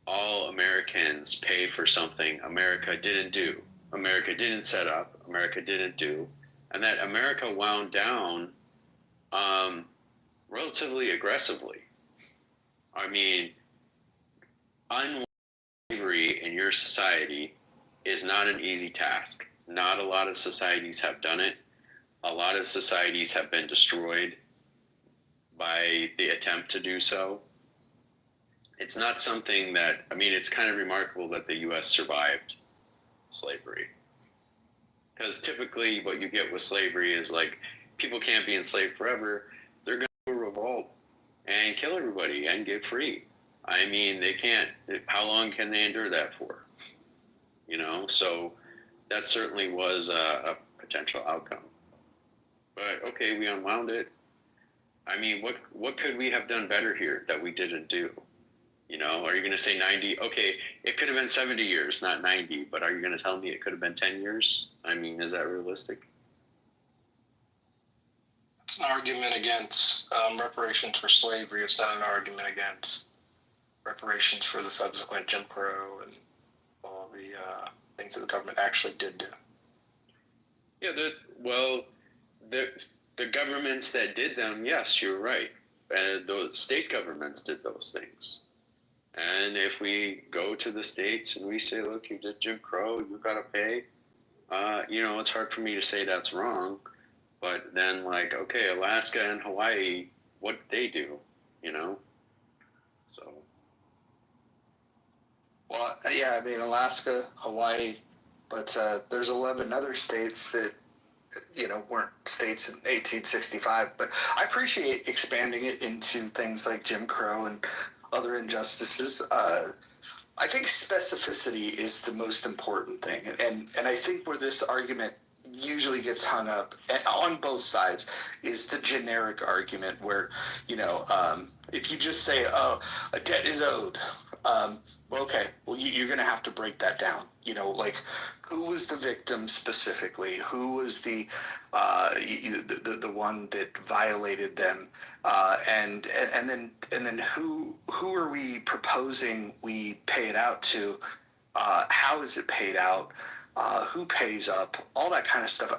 all Americans pay for something America didn't do, America didn't set up, America didn't do, and that America wound down relatively aggressively. I mean, slavery in your society is not an easy task. Not a lot of societies have done it. A lot of societies have been destroyed by the attempt to do so. It's not something that, I mean, it's kind of remarkable that the U.S. survived slavery. Because typically what you get with slavery is like, people can't be enslaved forever. They're going to revolt and kill everybody and get free. I mean, they can't, how long can they endure that for? You know, so that certainly was a potential outcome. But okay, we unwound it. I mean, what could we have done better here that we didn't do? You know, are you going to say 90? Okay, it could have been 70 years, not 90, but are you going to tell me it could have been 10 years? I mean, is that realistic? It's an argument against reparations for slavery. It's not an argument against reparations for the subsequent Jim Crow and all the things that the government actually did do. Yeah, the governments that did them, yes, you're right. And those state governments did those things. And if we go to the states and we say, look, you did Jim Crow, you got to pay, it's hard for me to say that's wrong. But then, like, okay, Alaska and Hawaii, what did they do, So. Well, yeah, I mean, Alaska, Hawaii, but there's 11 other states that, weren't states in 1865. But I appreciate expanding it into things like Jim Crow and other injustices. I think specificity is the most important thing. And I think where this argument usually gets hung up on both sides is the generic argument where, if you just say, oh, a debt is owed, well, okay, well, you're going to have to break that down. Like, who was the victim specifically? Who was the one that violated them? And then who are we proposing we pay it out to? How is it paid out? Who pays up? All that kind of stuff.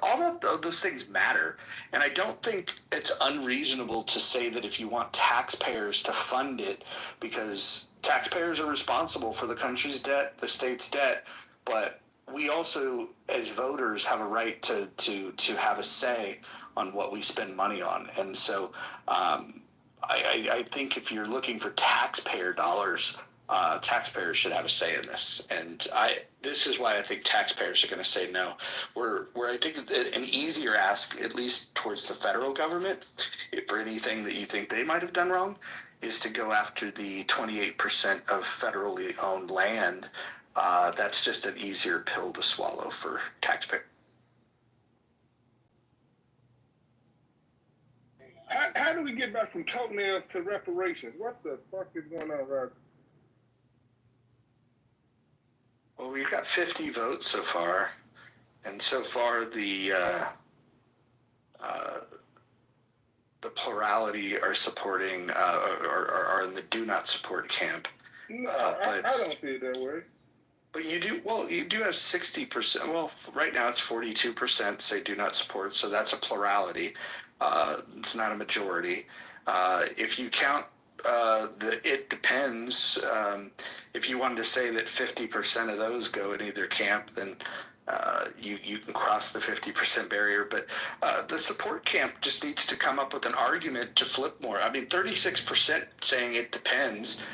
Those things matter. And I don't think it's unreasonable to say that if you want taxpayers to fund it, because taxpayers are responsible for the country's debt, the state's debt, but we also, as voters, have a right to have a say on what we spend money on. And so I think if you're looking for taxpayer dollars, taxpayers should have a say in this. And this is why I think taxpayers are going to say no. Where I think an easier ask, at least towards the federal government, for anything that you think they might have done wrong, is to go after the 28% of federally owned land. That's just an easier pill to swallow for taxpayers. How do we get back from toenails to reparations? What the fuck is going on, Roger? Well, we've got 50 votes so far, and so far the plurality are supporting are in the do not support camp. No, I don't see it that way. But you do have 60%. Well, right now it's 42% say do not support, so that's a plurality. It's not a majority. If you count it depends. If you wanted to say that 50% of those go in either camp, then you can cross the 50% barrier. But the support camp just needs to come up with an argument to flip more. I mean, 36% saying it depends.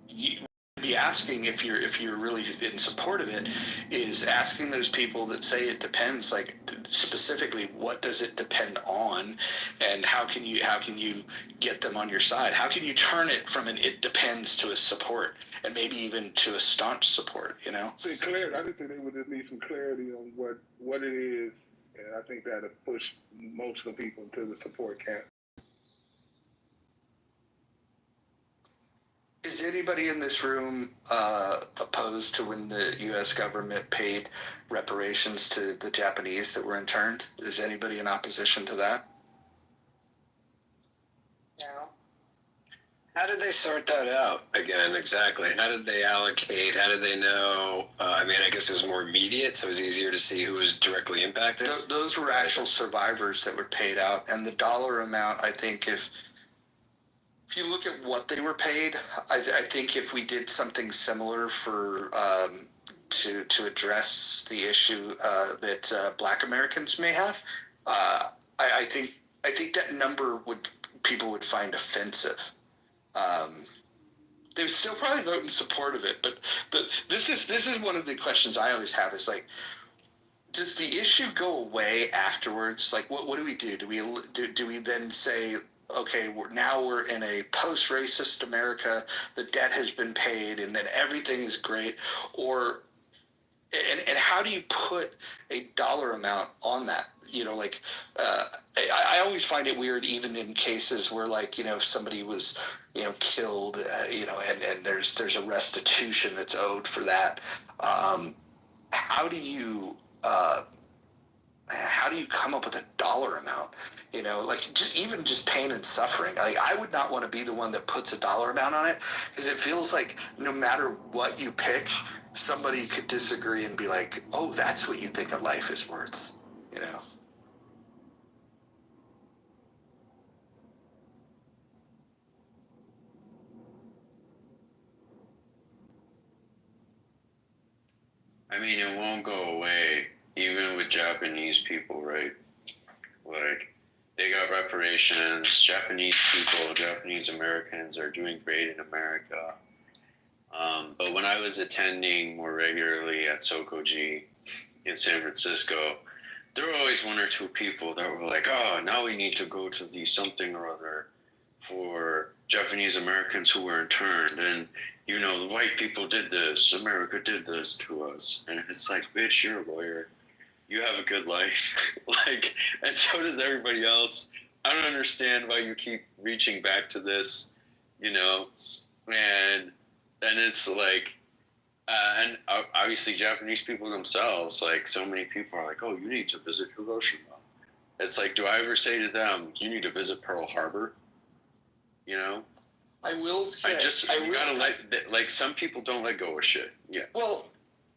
You be asking if you're really in support of it is asking those people that say it depends, like specifically what does it depend on, and how can you get them on your side? How can you turn it from an it depends to a support, and maybe even to a staunch support? See, clarity. I just think they would just need some clarity on what it is, and I think that'll push most of the people into the support camp. Is anybody in this room opposed to when the U.S. government paid reparations to the Japanese that were interned? Is anybody in opposition to that? No. How did they sort that out again exactly? How did they allocate? How did they know? I guess it was more immediate, so it was easier to see who was directly impacted. Those were actual survivors that were paid out, and the dollar amount, I think if you look at what they were paid, I think if we did something similar for to address the issue that Black Americans may have, I think that number people would find offensive. They would still probably vote in support of it, but this is one of the questions I always have is like, does the issue go away afterwards? Like, what do we do? Do we then say, okay, we're in a post-racist America, the debt has been paid, and then everything is great? And how do you put a dollar amount on that? I always find it weird, even in cases where, like, if somebody was, killed, and there's a restitution that's owed for that. How do you come up with a dollar amount? Just pain and suffering. Like, I would not want to be the one that puts a dollar amount on it, because it feels like no matter what you pick, somebody could disagree and be like, oh, that's what you think a life is worth, I mean, it won't go away, even with Japanese people, right? Like, they got reparations. Japanese people, Japanese Americans are doing great in America. But when I was attending more regularly at Sokoji in San Francisco, there were always one or two people that were like, oh, now we need to go to the something or other for Japanese Americans who were interned. And, you know, the white people did this. America did this to us. And it's like, bitch, you're a lawyer. You have a good life. Like, and so does everybody else. I don't understand why you keep reaching back to this, you know? And it's like, and obviously Japanese people themselves, like so many people are like, oh, you need to visit Hiroshima. It's like, do I ever say to them, you need to visit Pearl Harbor? You know? I will say, you gotta like some people don't let go of shit. Yeah. Well,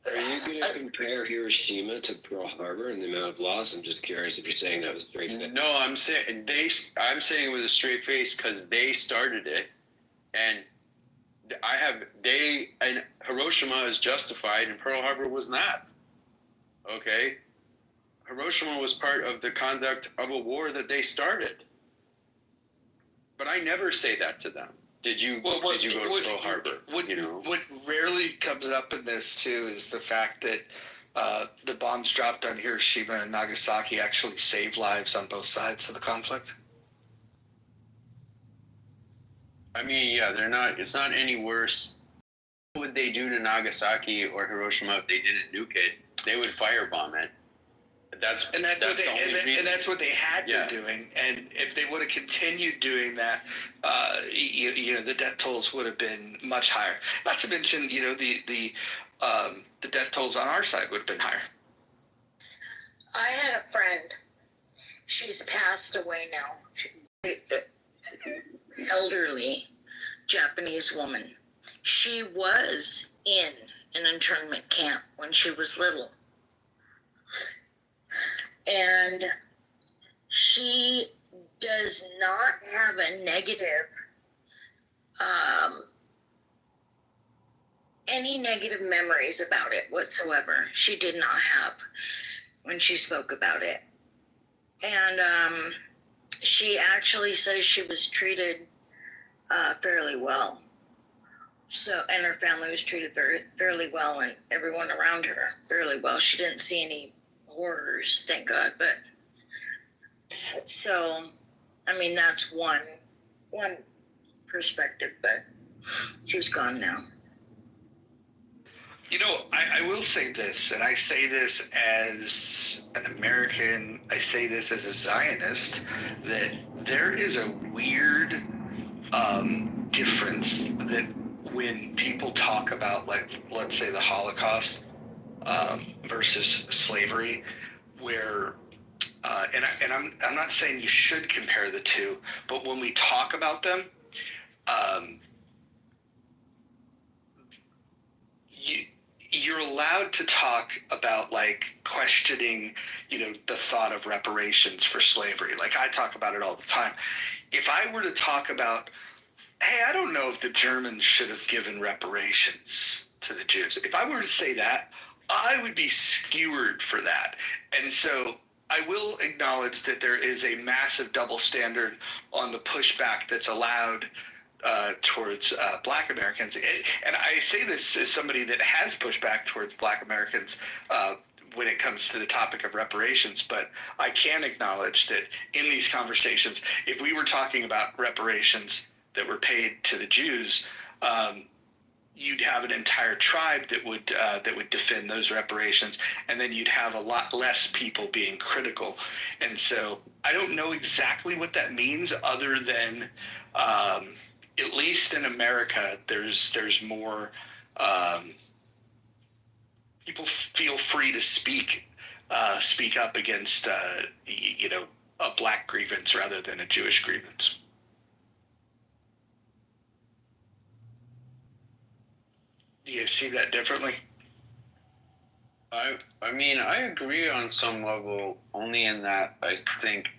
are you going to compare Hiroshima to Pearl Harbor and the amount of loss? I'm just curious if you're saying that was straight face. No, I'm saying it with a straight face because they started it, and and Hiroshima is justified and Pearl Harbor was not. Okay? Hiroshima was part of the conduct of a war that they started. But I never say that to them. Did you go to Pearl Harbor? What rarely comes up in this, too, is the fact that the bombs dropped on Hiroshima and Nagasaki actually saved lives on both sides of the conflict. I mean, yeah, it's not any worse. What would they do to Nagasaki or Hiroshima if they didn't nuke it? They would firebomb it. That's what they had been doing. And if they would have continued doing that, the death tolls would have been much higher. Not to mention, the death tolls on our side would have been higher. I had a friend. She's passed away now. Elderly Japanese woman. She was in an internment camp when she was little. And she does not have a negative, any negative memories about it whatsoever. She did not have when she spoke about it. And she actually says she was treated fairly well. So, and her family was treated fairly well, and everyone around her fairly well. She didn't see any horrors, thank God. But so, I mean, that's one perspective, but she's gone now. I will say this, and I say this as an American, I say this as a Zionist, that there is a weird difference that when people talk about, like, let's say the Holocaust versus slavery, where and I'm not saying you should compare the two, but when we talk about them, you're allowed to talk about, like, questioning, the thought of reparations for slavery. Like, I talk about it all the time. If I were to talk about, hey, I don't know if the Germans should have given reparations to the Jews, if I were to say that, I would be skewered for that. And so I will acknowledge that there is a massive double standard on the pushback that's allowed towards Black Americans. And I say this as somebody that has pushed back towards Black Americans when it comes to the topic of reparations, but I can acknowledge that in these conversations, if we were talking about reparations that were paid to the Jews, you'd have an entire tribe that would defend those reparations, and then you'd have a lot less people being critical. And so I don't know exactly what that means, other than at least in America, there's more people feel free to speak up against a Black grievance rather than a Jewish grievance. Do you see that differently? I mean, I agree on some level, only in that I think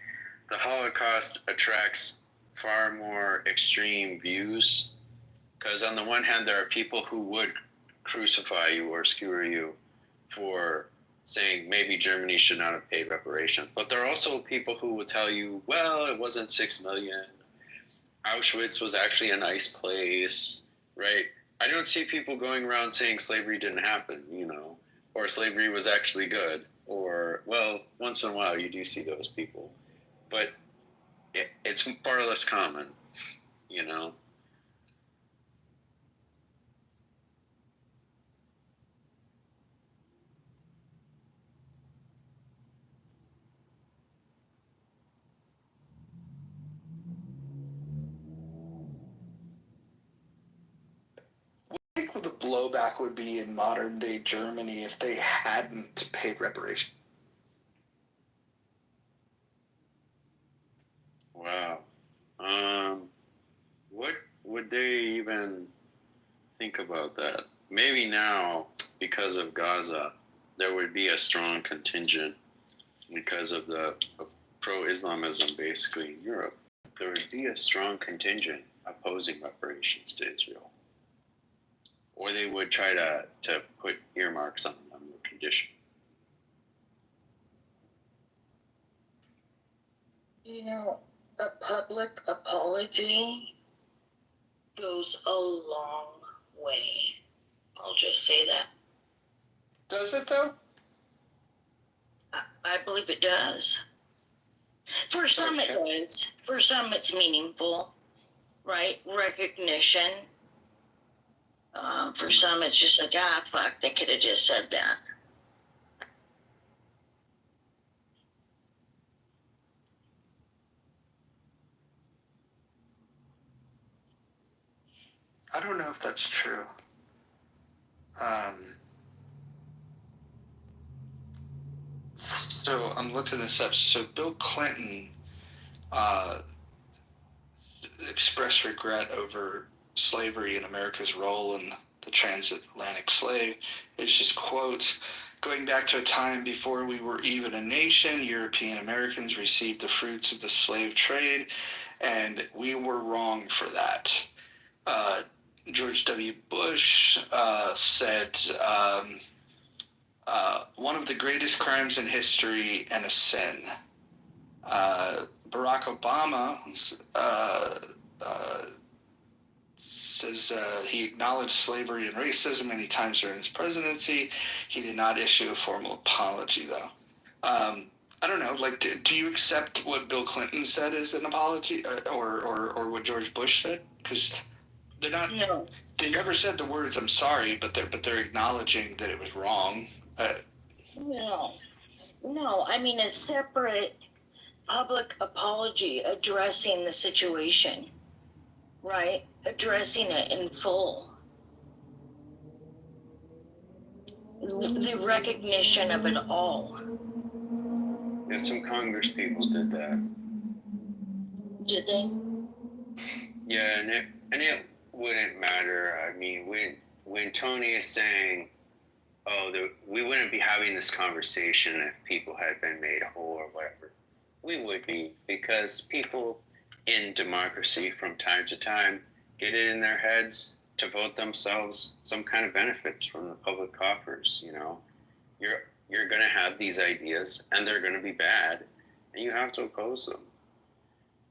the Holocaust attracts far more extreme views. Because on the one hand, there are people who would crucify you or skewer you for saying maybe Germany should not have paid reparations. But there are also people who will tell you, well, it wasn't 6 million. Auschwitz was actually a nice place, right? I don't see people going around saying slavery didn't happen, or slavery was actually good, or, well, once in a while you do see those people. But it's far less common, I think what the blowback would be in modern day Germany if they hadn't paid reparations. Wow. What would they even think about that? Maybe now, because of Gaza, there would be a strong contingent because of the pro-Islamism basically in Europe. There would be a strong contingent opposing reparations to Israel. Or they would try to put earmarks on them with condition. A public apology goes a long way. I'll just say that. Does it though? I believe it does. For some it does. For some it's meaningful, right? Recognition. For some it's just like, fuck, they could have just said that. I don't know if that's true. So I'm looking this up. So Bill Clinton expressed regret over slavery and America's role in the transatlantic slave. It's just quotes. Going back to a time before we were even a nation, European Americans received the fruits of the slave trade, and we were wrong for that. George W. Bush said, one of the greatest crimes in history and a sin. Barack Obama says he acknowledged slavery and racism many times during his presidency. He did not issue a formal apology, though. I don't know. Like, do you accept what Bill Clinton said as an apology, or what George Bush said? Because they're not. No. They never said the words "I'm sorry," but they're acknowledging that it was wrong. No. I mean, a separate public apology addressing the situation, right? Addressing it in full. The recognition of it all. Yeah, some Congress people did that. Did they? Yeah, and it wouldn't matter. I mean, when Tony is saying, we wouldn't be having this conversation if people had been made whole or whatever. We would be, because people in democracy from time to time get it in their heads to vote themselves some kind of benefits from the public coffers. You're going to have these ideas, and they're going to be bad, and you have to oppose them.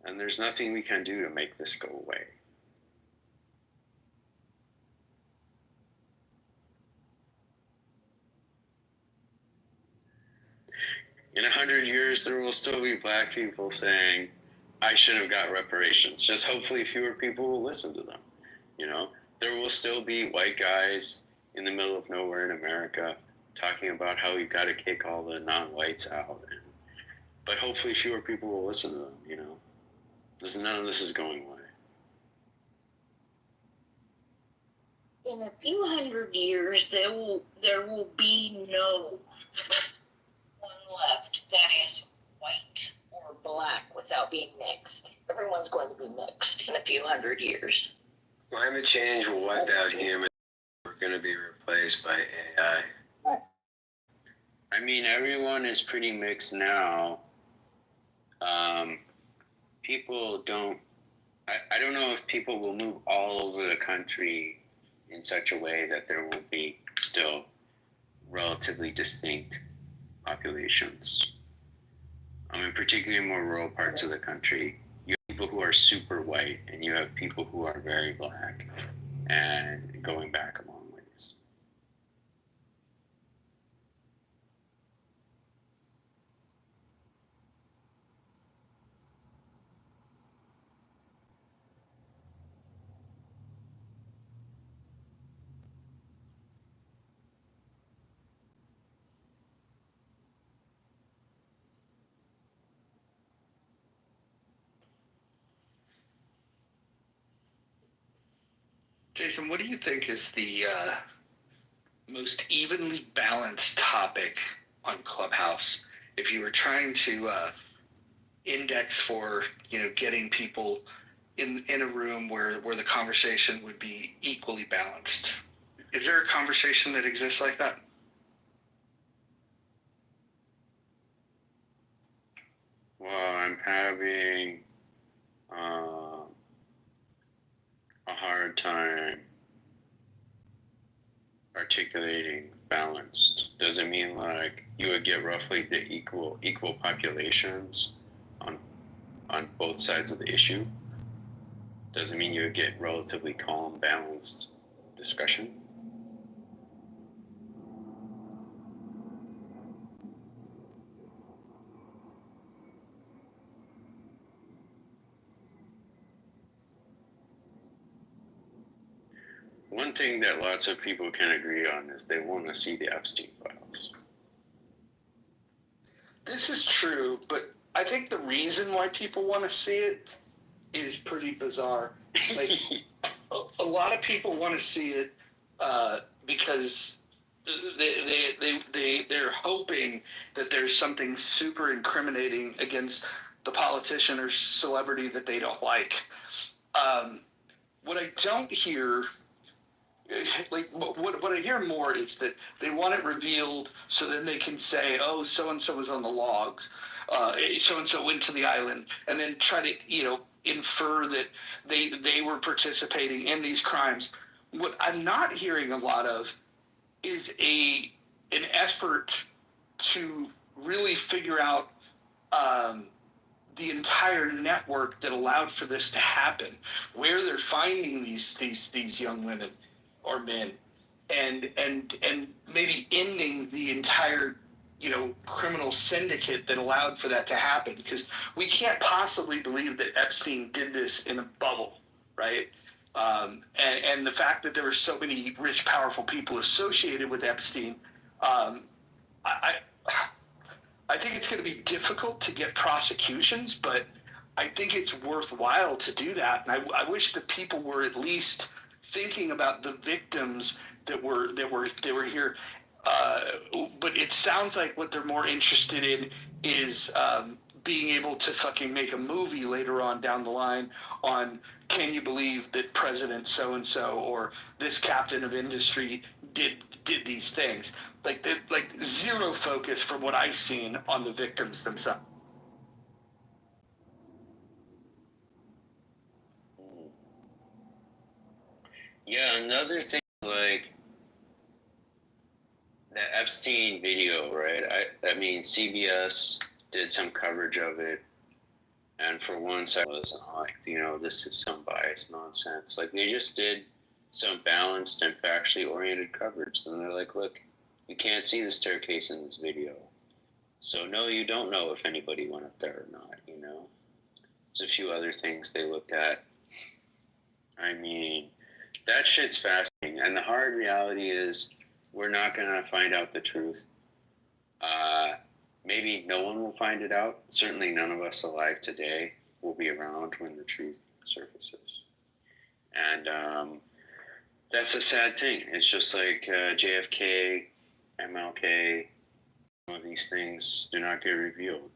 And there's nothing we can do to make this go away. In 100 years, there will still be black people saying, I should have got reparations. Just hopefully fewer people will listen to them. There will still be white guys in the middle of nowhere in America talking about how we've got to kick all the non-whites out. But hopefully fewer people will listen to them, because none of this is going away. In a few hundred years, there will be no one left that is white or black without being mixed. Everyone's going to be mixed in a few hundred years. Climate change will wipe out humans. We're going to be replaced by AI. I mean, everyone is pretty mixed now. People don't. I don't know if people will move all over the country in such a way that there will be still relatively distinct populations. In particularly more rural parts of the country, you have people who are super white and you have people who are very black and going back a long ways. Jason, what do you think is the most evenly balanced topic on Clubhouse? If you were trying to index for, getting people in a room where the conversation would be equally balanced, is there a conversation that exists like that? Well, I'm having a hard time articulating balanced. Does it mean like you would get roughly the equal populations on both sides of the issue? Does it mean you would get relatively calm, balanced discussion? One thing that lots of people can agree on is they want to see the Epstein files. This is true, but I think the reason why people want to see it is pretty bizarre. Like, a lot of people want to see it because they're hoping that there's something super incriminating against the politician or celebrity that they don't like. What I don't hear, what I hear more is that they want it revealed so then they can say, oh, so-and-so was on the logs, so-and-so went to the island, and then try to, infer that they were participating in these crimes. What I'm not hearing a lot of is an effort to really figure out the entire network that allowed for this to happen, where they're finding these young women or men, and maybe ending the entire criminal syndicate that allowed for that to happen, because we can't possibly believe that Epstein did this in a bubble, right? And the fact that there were so many rich, powerful people associated with Epstein, I think it's going to be difficult to get prosecutions, but I think it's worthwhile to do that. And I wish that people were at least thinking about the victims that were here. But it sounds like what they're more interested in is being able to fucking make a movie later on down the line on, can you believe that President so-and-so or this captain of industry did these things? Like zero focus from what I've seen on the victims themselves. Yeah, another thing, like the Epstein video, right? I mean, CBS did some coverage of it, and for once I was like, this is some biased nonsense. Like, they just did some balanced and factually oriented coverage. And they're like, look, you can't see the staircase in this video. So no, you don't know if anybody went up there or not, There's a few other things they looked at. I mean, that shit's fascinating. And the hard reality is we're not going to find out the truth. Maybe no one will find it out. Certainly none of us alive today will be around when the truth surfaces. And that's a sad thing. It's just like JFK, MLK, some of these things do not get revealed.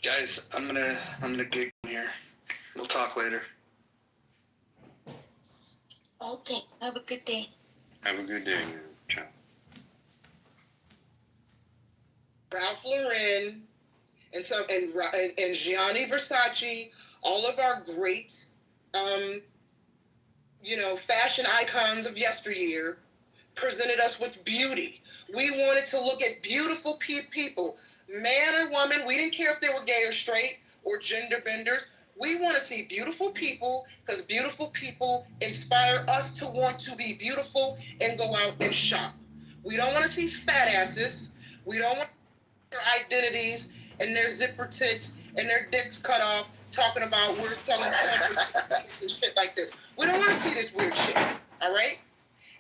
Guys, I'm gonna get here. We'll talk later. Okay. Have a good day. Have a good day. Ciao. Ralph Lauren and Gianni Versace, all of our great, fashion icons of yesteryear, presented us with beauty. We wanted to look at beautiful people, man or woman. We didn't care if they were gay or straight or gender benders. We want to see beautiful people because beautiful people inspire us to want to be beautiful and go out and shop. We don't want to see fat asses. We don't want their identities and their zipper tits and their dicks cut off talking about we're selling and shit like this. We don't want to see this weird shit. All right?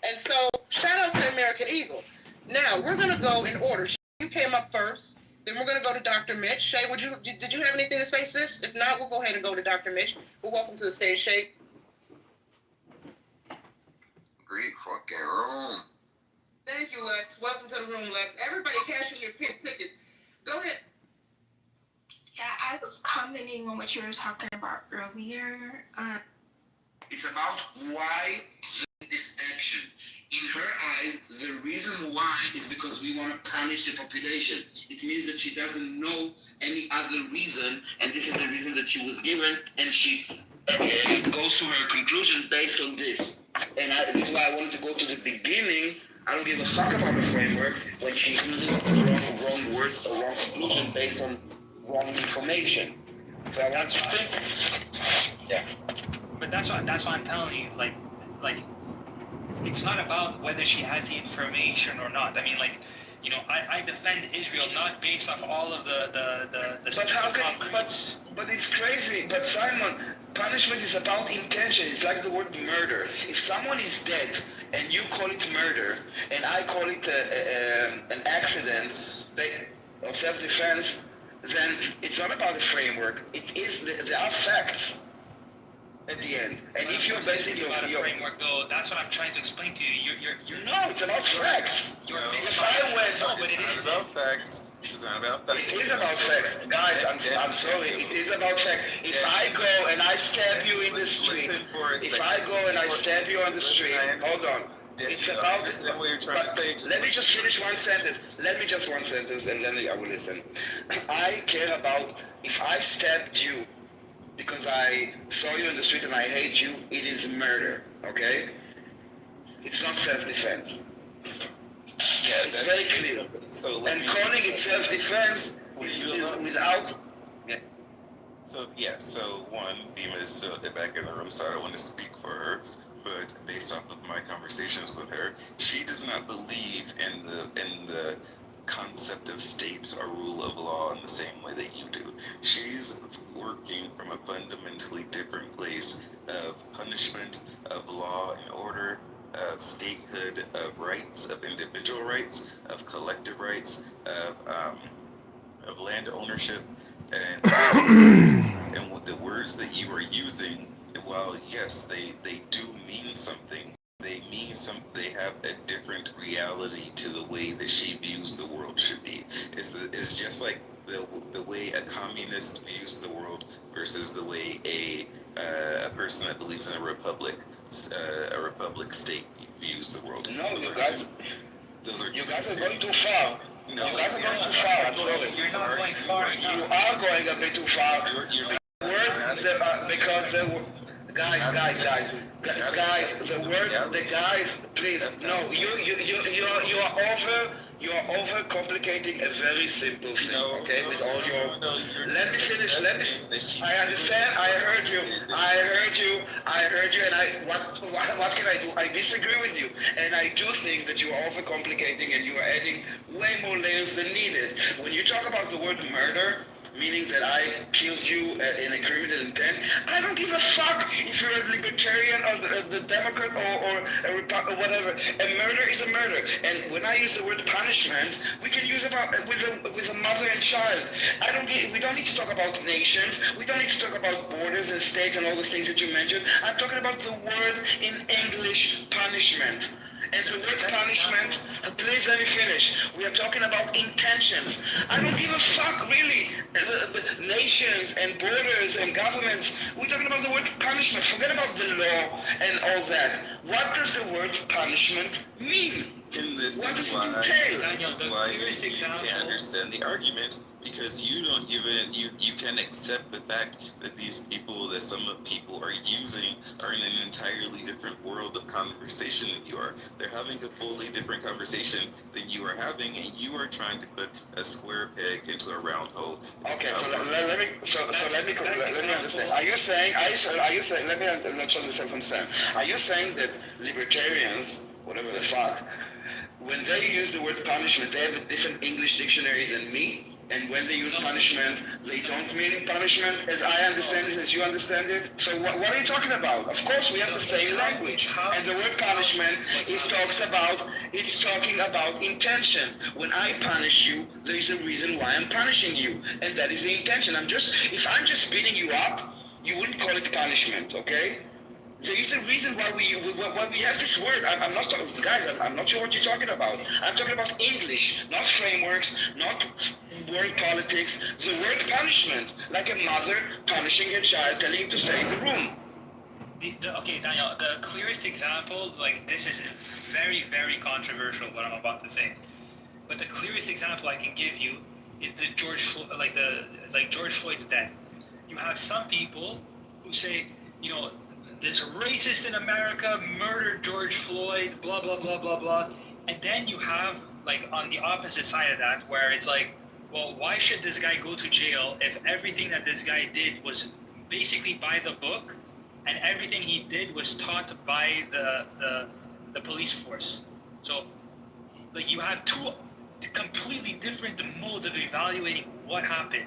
And so, shout out to American Eagle. Now, we're going to go in order. You came up first. Then we're going to go to Dr. Mitch. Shay, did you have anything to say, sis? If not, we'll go ahead and go to Dr. Mitch. But welcome to the stage, Shay. Great fucking room. Thank you, Lex. Welcome to the room, Lex. Everybody cash in your pink tickets. Go ahead. Yeah, I was commenting on what you were talking about earlier. It's about why this action. In her eyes, the reason why is because we want to punish the population. It means that she doesn't know any other reason, and this is the reason that she was given, and she goes to her conclusion based on this. And this is why I wanted to go to the beginning. I don't give a fuck about the framework when she uses wrong words or wrong conclusion based on wrong information. So I want to think. Yeah. But that's what I'm telling you. Like, it's not about whether she has the information or not. I mean, I defend Israel not based off all of the But how can? But it's crazy. But Simon, punishment is about intention. It's like the word murder. If someone is dead and you call it murder, and I call it an accident of self-defense, then it's not about the framework. It is there are facts at the end. And if you're basing your framework, though, that's what I'm trying to explain to you. You're no, it's about facts. If I went, no, but it is about facts. It's not about facts. It is about facts, guys. I'm sorry. It is about facts. If I go and I stab you in the street, if I go and I stab you on the street, hold on. It's about. What you're trying to say. Let me just finish one sentence. Let me just one sentence, and then I will listen. I care about if I stabbed you because I saw you in the street and I hate you. It is murder. Okay? It's not self-defense. Yeah, it's very clear. So and calling it self-defense is without. Yeah. So one, Dima is still back in the room, so I don't want to speak for her. But based off of my conversations with her, she does not believe in the concept of states or rule of law in the same way that you do. She's working from a fundamentally different place of punishment, of law and order, of statehood, of rights, of individual rights, of collective rights, of land ownership, and what the words that you are using, while yes, they do mean something, they have a different reality to the way that she views the world should be. It's just like the way a communist views the world versus the way a person that believes in a republic state views the world. No, you guys are going too far. No, you guys are going too far. I'm sorry. You're not going far. You are going a bit too far. Because guys, please, no, you are over complicating a very simple thing, okay? With all your, let me finish. I understand. I heard you, and what can I do? I disagree with you, and I do think that you are over complicating and you are adding way more layers than needed. When you talk about the word murder, meaning that I killed you in a criminal intent, I don't give a fuck if you're a libertarian or the Democrat or a Republican or whatever. A murder is a murder. And when I use the word punishment, we can use it with a mother and child. We don't need to talk about nations. We don't need to talk about borders and states and all the things that you mentioned. I'm talking about the word in English, punishment. And the word punishment, and please let me finish. We are talking about intentions. I don't give a fuck, really. Nations and borders and governments. We're talking about the word punishment. Forget about the law and all that. What does the word punishment mean? And this What is does it why, entail? this is why you can't understand the argument, because you don't even, you can accept the fact that these people, that some people are using, are in an entirely different world of conversation than you are. They're having a fully different conversation than you are having, and you are trying to put a square peg into a round hole. Okay, so let me understand. Are you saying? Let me understand. Are you saying that libertarians, whatever the fuck, when they use the word punishment, they have a different English dictionary than me? And when they use punishment, they don't mean punishment, as I understand it, as you understand it? So what are you talking about? Of course, we have the same language. And the word punishment it's talking about intention. When I punish you, there is a reason why I'm punishing you. And that is the intention. If I'm just beating you up, you wouldn't call it punishment, okay? There is a reason why we have this word. I'm not talking, guys. I'm not sure what you're talking about. I'm talking about English, not frameworks, not word politics. The word punishment, like a mother punishing her child, telling him to stay in the room. Okay, Daniel. The clearest example, like this, is very, very controversial. What I'm about to say, but the clearest example I can give you is the George Floyd's death. You have some people who say, you know, this racist in America murdered George Floyd, blah, blah, blah, blah, blah. And then you have, like, on the opposite side of that, where it's like, well, why should this guy go to jail if everything that this guy did was basically by the book, and everything he did was taught by the police force? So, like, you have two completely different modes of evaluating what happened.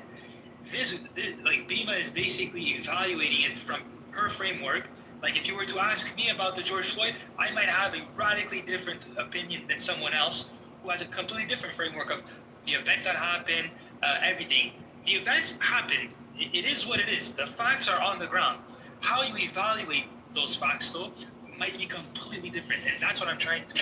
This like, Bima is basically evaluating it from her framework. Like, if you were to ask me about the George Floyd, I might have a radically different opinion than someone else who has a completely different framework of the events that happened, everything. The events happened. It is what it is. The facts are on the ground. How you evaluate those facts, though, might be completely different, and that's what I'm trying to